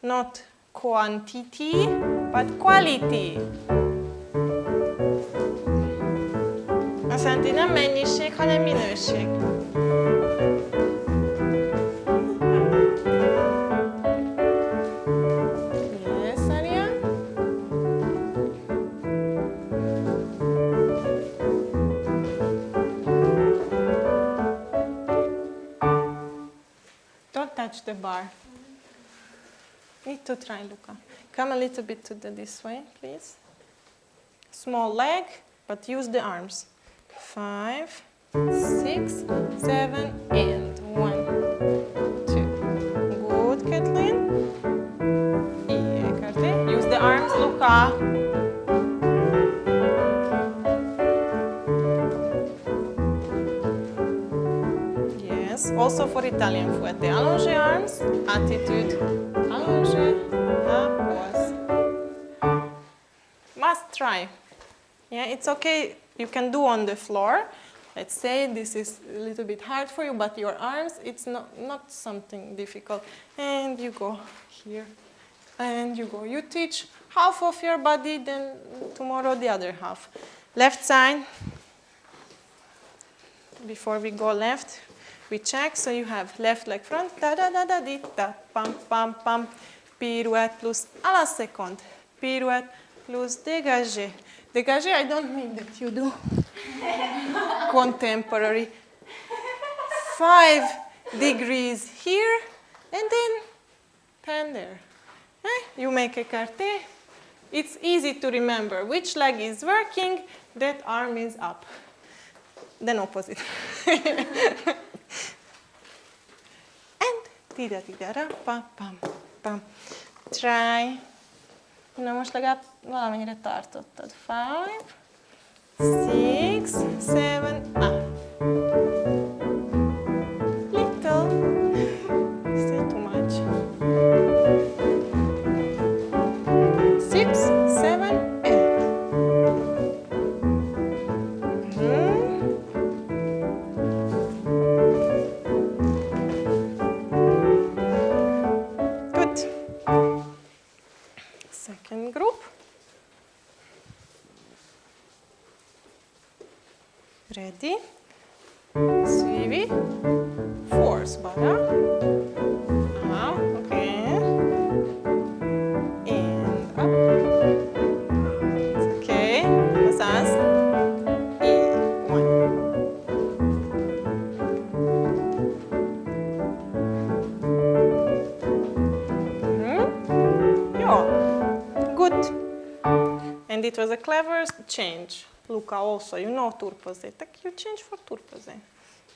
not quantity, but quality. Azt jelenti, nem mennyiség, hanem minőség. Yes, Ariane? Don't touch the bar. Need to try, Luca. Come a little bit to this way, please. Small leg, but use the arms. 5, 6, 7, and 1, 2. Good, Kathleen. Écarté. Use the arms, Luca. Also for Italian fouette. Allongez arms, attitude. Allongez, pause. Must try. Yeah, it's okay. You can do on the floor. Let's say this is a little bit hard for you, but your arms, it's not something difficult. And you go here. And you go. You teach half of your body, then tomorrow the other half. Left side. Before we go left, we check. So you have left leg front, da da da da di da, pam pam pam, pirouette plus à la seconde, pirouette plus dégagé. Dégagé, I don't mean that you do contemporary. 5 degrees here, and then 10 there. You make écarté. It's easy to remember which leg is working, that arm is up. Then opposite. And tida-tida-ra, pam, pam, pam. Try. Na most legalább valamennyire tartottad. 5, 6, 7, up. Little. Still too much. 6, 7, 8. Second group. Ready. Suivi. Force bara. Okay. And up. Okay. Massage. And 1. Good. And it was a clever change. Luca also, you know turpoze. You change for turpoze.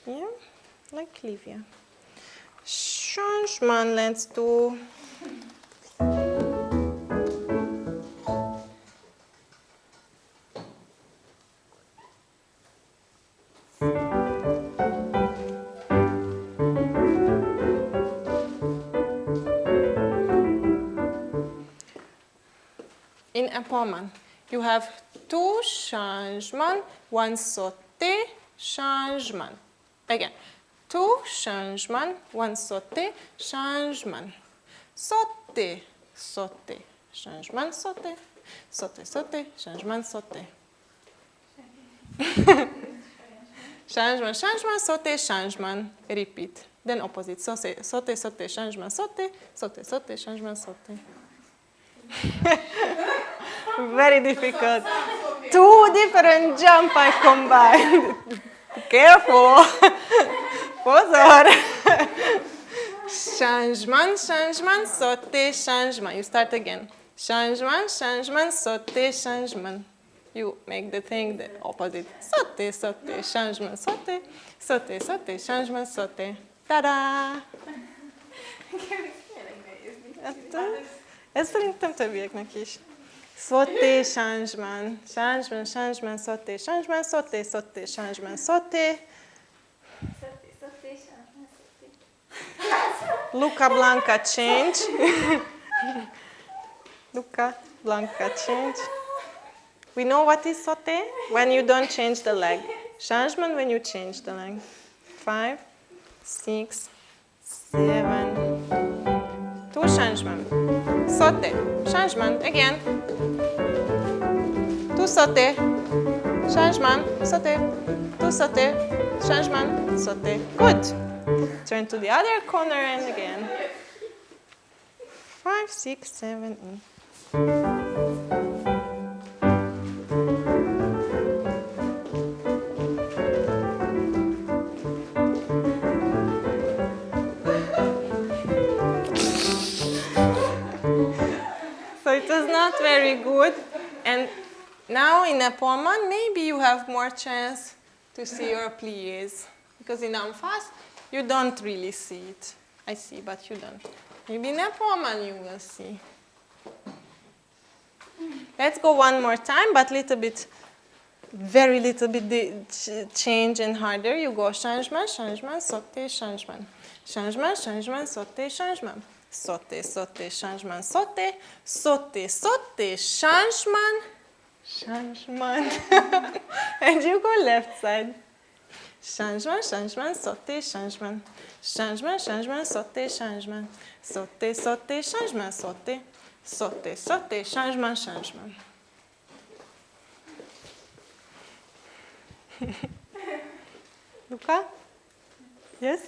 Yeah, like Livia. Changement, let's do. In Appoman, you have 2 changements, 1 sauté, changement. Again, 2 changements, 1 sauté, changement. Sauté, sauté, changement, sauté. Sauté, sauté, changement, sauté. Changement, changement, sauté, changement. Repeat. Then opposite. Sauté, sauté, sauté, changement, sauté. Sauté, sauté, changement, sauté. Very difficult. 2 different jump I combined. Careful. Pozor. Changement, changement, sauté, changement. You start again. Changement, changement, sauté, changement. You make the thing the opposite. Sauté, sauté, changement, sauté. Sauté, sauté, changement, sauté. Ta-da! Ez szerintem többieknek is. Sauté, changement, changement, changement, sauté, changement, sauté, sauté, changement, sauté. Sauté, sauté, changement, sauté. Luca Blanca change. Luca Blanca change. We know what is sauté? When you don't change the leg. Changement when you change the leg. 5, 6, 7. 2 changement. Sauté. Changement again. 2 sauté. Changement. Sauté. 2 sauté. Changement. Sauté. Good. Turn to the other corner and again. 5, 6, 7, 8. So it was not very good. And now in Appoman, maybe you have more chance to see your pliés. Because in Amphas, you don't really see it. I see, but you don't. Maybe in Appoman you will see. Let's go one more time, but a little bit very little bit change and harder. You go changement, changement, sauté, changement. Changement, changement, sauté, changement. Sauté, sauté, changement, sauté. Sauté, sauté, changement. Changement. And you go left side. Changement, changement, sauté, changement. Changement, changement, sauté, changement. Sauté, sauté, changement, sauté. Sauté, sauté, changement, changement. Luca? Yes?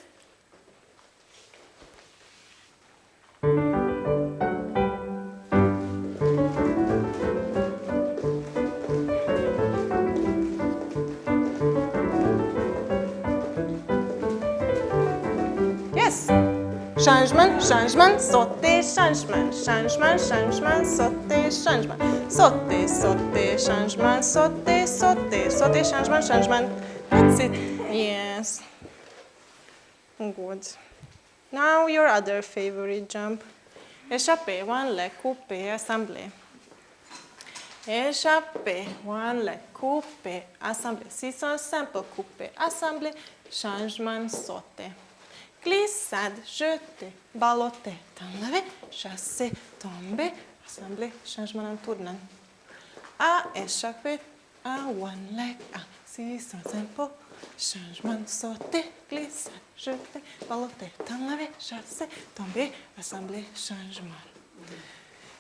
Yes. Changement, changement, sauté, changement. Changement, changement, sauté, changement. Sauté, sauté, changement, sauté, sauté. Sauté, changement, changement. That's it. Yes. Good. Now your other favorite jump. Échappé, one leg, coupé, assemblé. Échappé, one leg, coupé, assemblé. Si son simple, coupé, assemblé. Changement, sauté. Glissade, jeté, balloté, t'enlever, chasser, tomber, assembler, changement en tournant. À échapper, à one leg, à si son simple, changement, sauter, glissade, jeter, balloter, t'enlever, chasser, tomber, assembler, changement.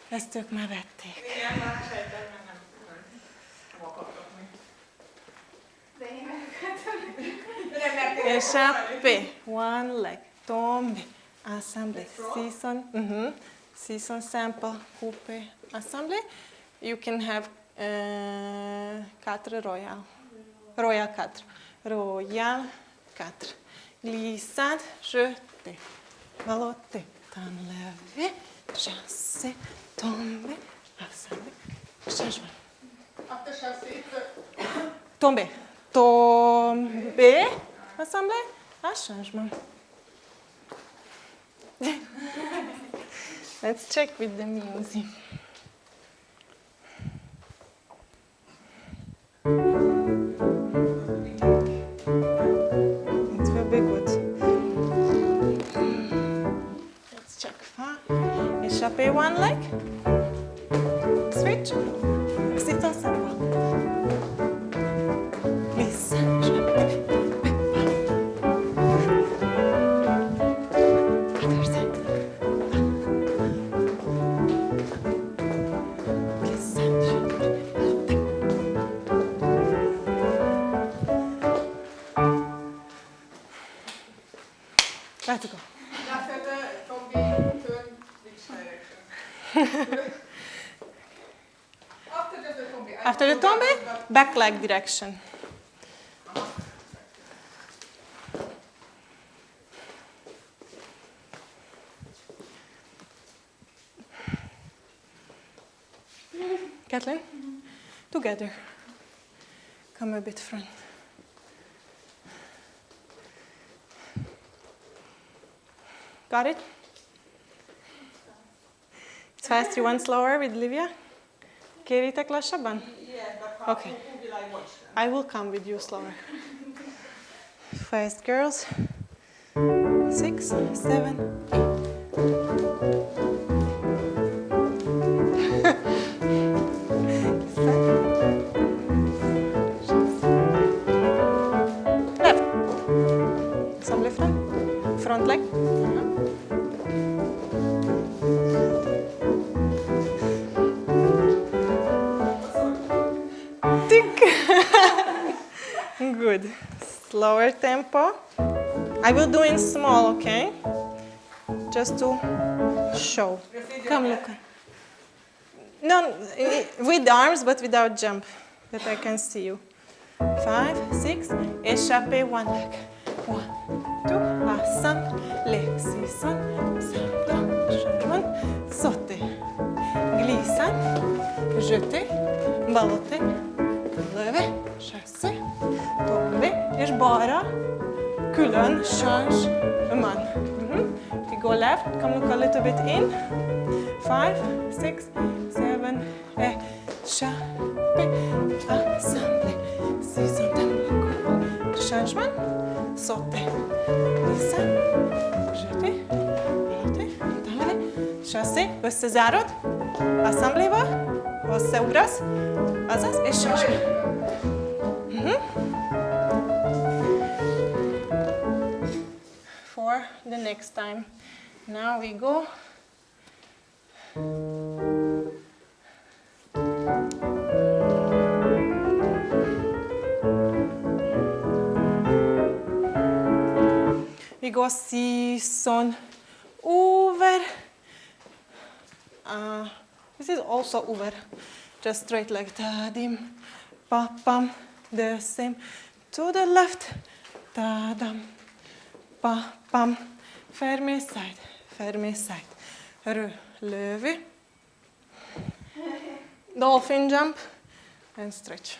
Ezt ők már vették. Igen, már sejtem, mert nem akartok még. De én megakatom. Échappé, one leg, tomber, assembler, si son simple, coupé, assembler. You can have 4 royal. Royal 4. Royal 4. Glissade, jeté, balloté, t'enlever, chasser, tomber, assembler, changement. After chassis, Tomber. Tomber, assembler, changement. Let's check with the music. It will be good. Let's check. Échappé one leg. Switch. Sit ensemble. Glisse. Other side. Let's go. after the Tombi turn which direction? After just the Tombi. After the tombe, back leg direction. Kathleen, together. Come a bit front. Got it? It's fast. You want slower with Livia? Kéritek lassabban? Yeah, but Okay. who will I watch them? I will come with you slower. Fast, girls. 6, 7, 8. Left. Ensemble front. Front leg. Tick. Good. Slower tempo. I will do in small, okay? Just to show. Come, look. No, with arms, but without jump, that I can see you. 5, 6, échappé, one leg. 1, 2, assemble, 6, simple, changement, sauter, glissade, jeter, balloter, lever, chasser, tomber, és balra, külön, changement. We go left, come look a little bit in. 5, 6, 7, échappé, assemble, sauter. Glissa, jeter, monter, t'en aller, chasser, se zárod, assembléva, se ubraz, a zas, és changement. For the next time. Now we go. We go seeson over. This is also over. Just straight like ta-dim, pa-pam. The same to the left. Ta-dam, pa-pam. Fermé side, fermé side. Relevé. Dolphin jump and stretch.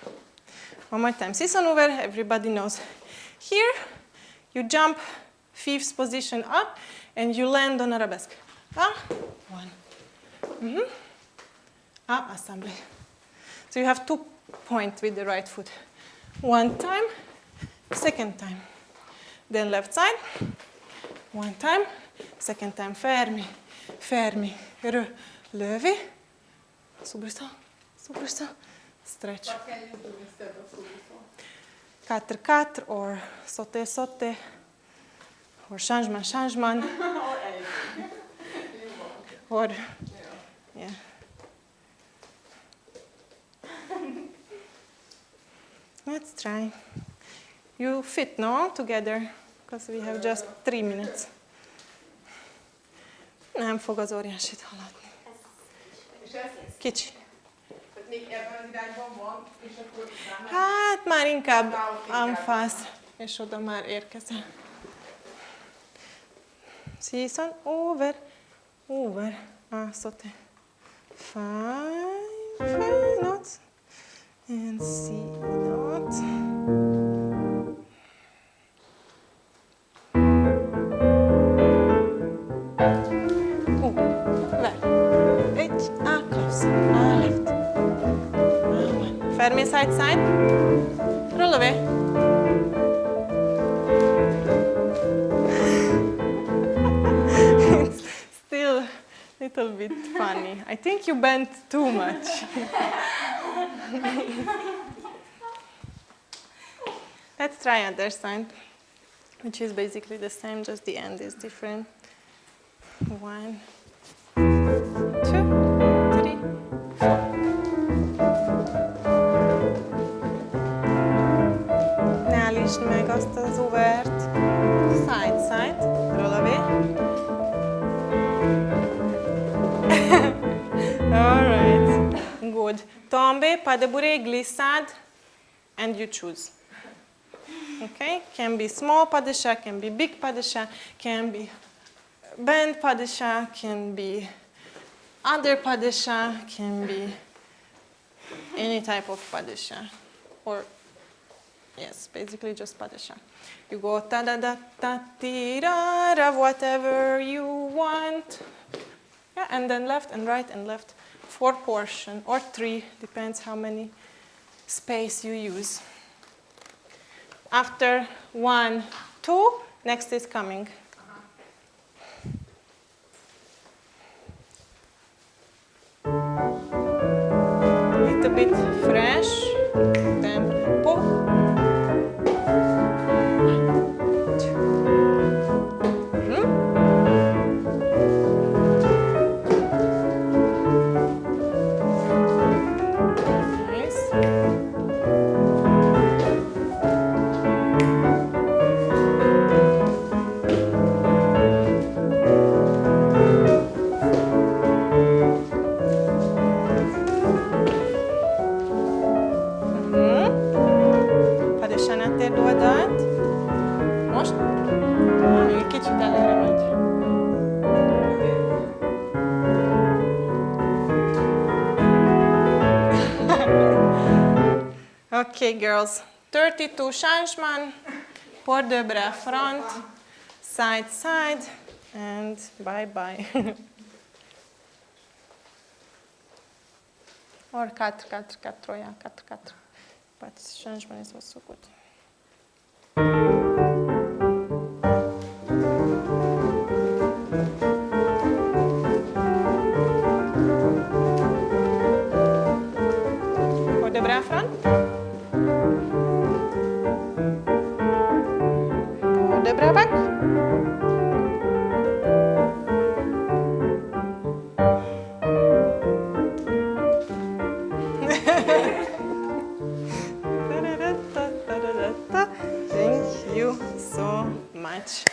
One more time. Seeson over, everybody knows. Here, you jump 5th position up and you land on arabesque. One. Assembly. So you have 2 points with the right foot. 1 time, 2nd time. Then left side. 1 time, 2nd time. Fermi, fermi. Relevé. Soubresaut, soubresaut. Stretch. What can you do instead of soubresaut? 4-4 or sauter. Or changement. Or anything. Or, yeah. Let's try. You fit, no? Together. Because we have just 3 minutes. Nem fog az óriásit haladni. És ez? Kicsi. Tehát még ebben az irányban van, és akkor utána... Hát már inkább anfász, és oda már érkezel. Season over. Sauter. 5 knots. And C knot. Close. Left. 1. Fermi side. Roll away. It's still a little bit funny. I think you bent too much. Let's try other side, which is basically the same, just the end is different. 1, 2, 3, 4. Ne állítsd meg azt az overt. Side, roll away. All right, good. Tombe, pas de bourrée, glissade, and you choose. Okay, can be small pas de chat, can be big pas de chat, can be bend pas de chat, can be other pas de chat, can be any type of pas de chat. Or, yes, basically just pas de chat. You go ta-da-da-ta-ti-ra-ra, whatever you want. Yeah, and then left and right and left. 4 portion, or 3, depends how many space you use. After 1, 2, next is coming. Little bit fresh, tempo. 1, 2. Nice. Padesán áttérd oldalt. Most? Még egy kicsit előre megy. Okay, girls. 32 changement. Port de bras front. Side. And bye. Or 4, yeah, 4. But changement is also good. Cobra front. Cobra back. Thank you so much.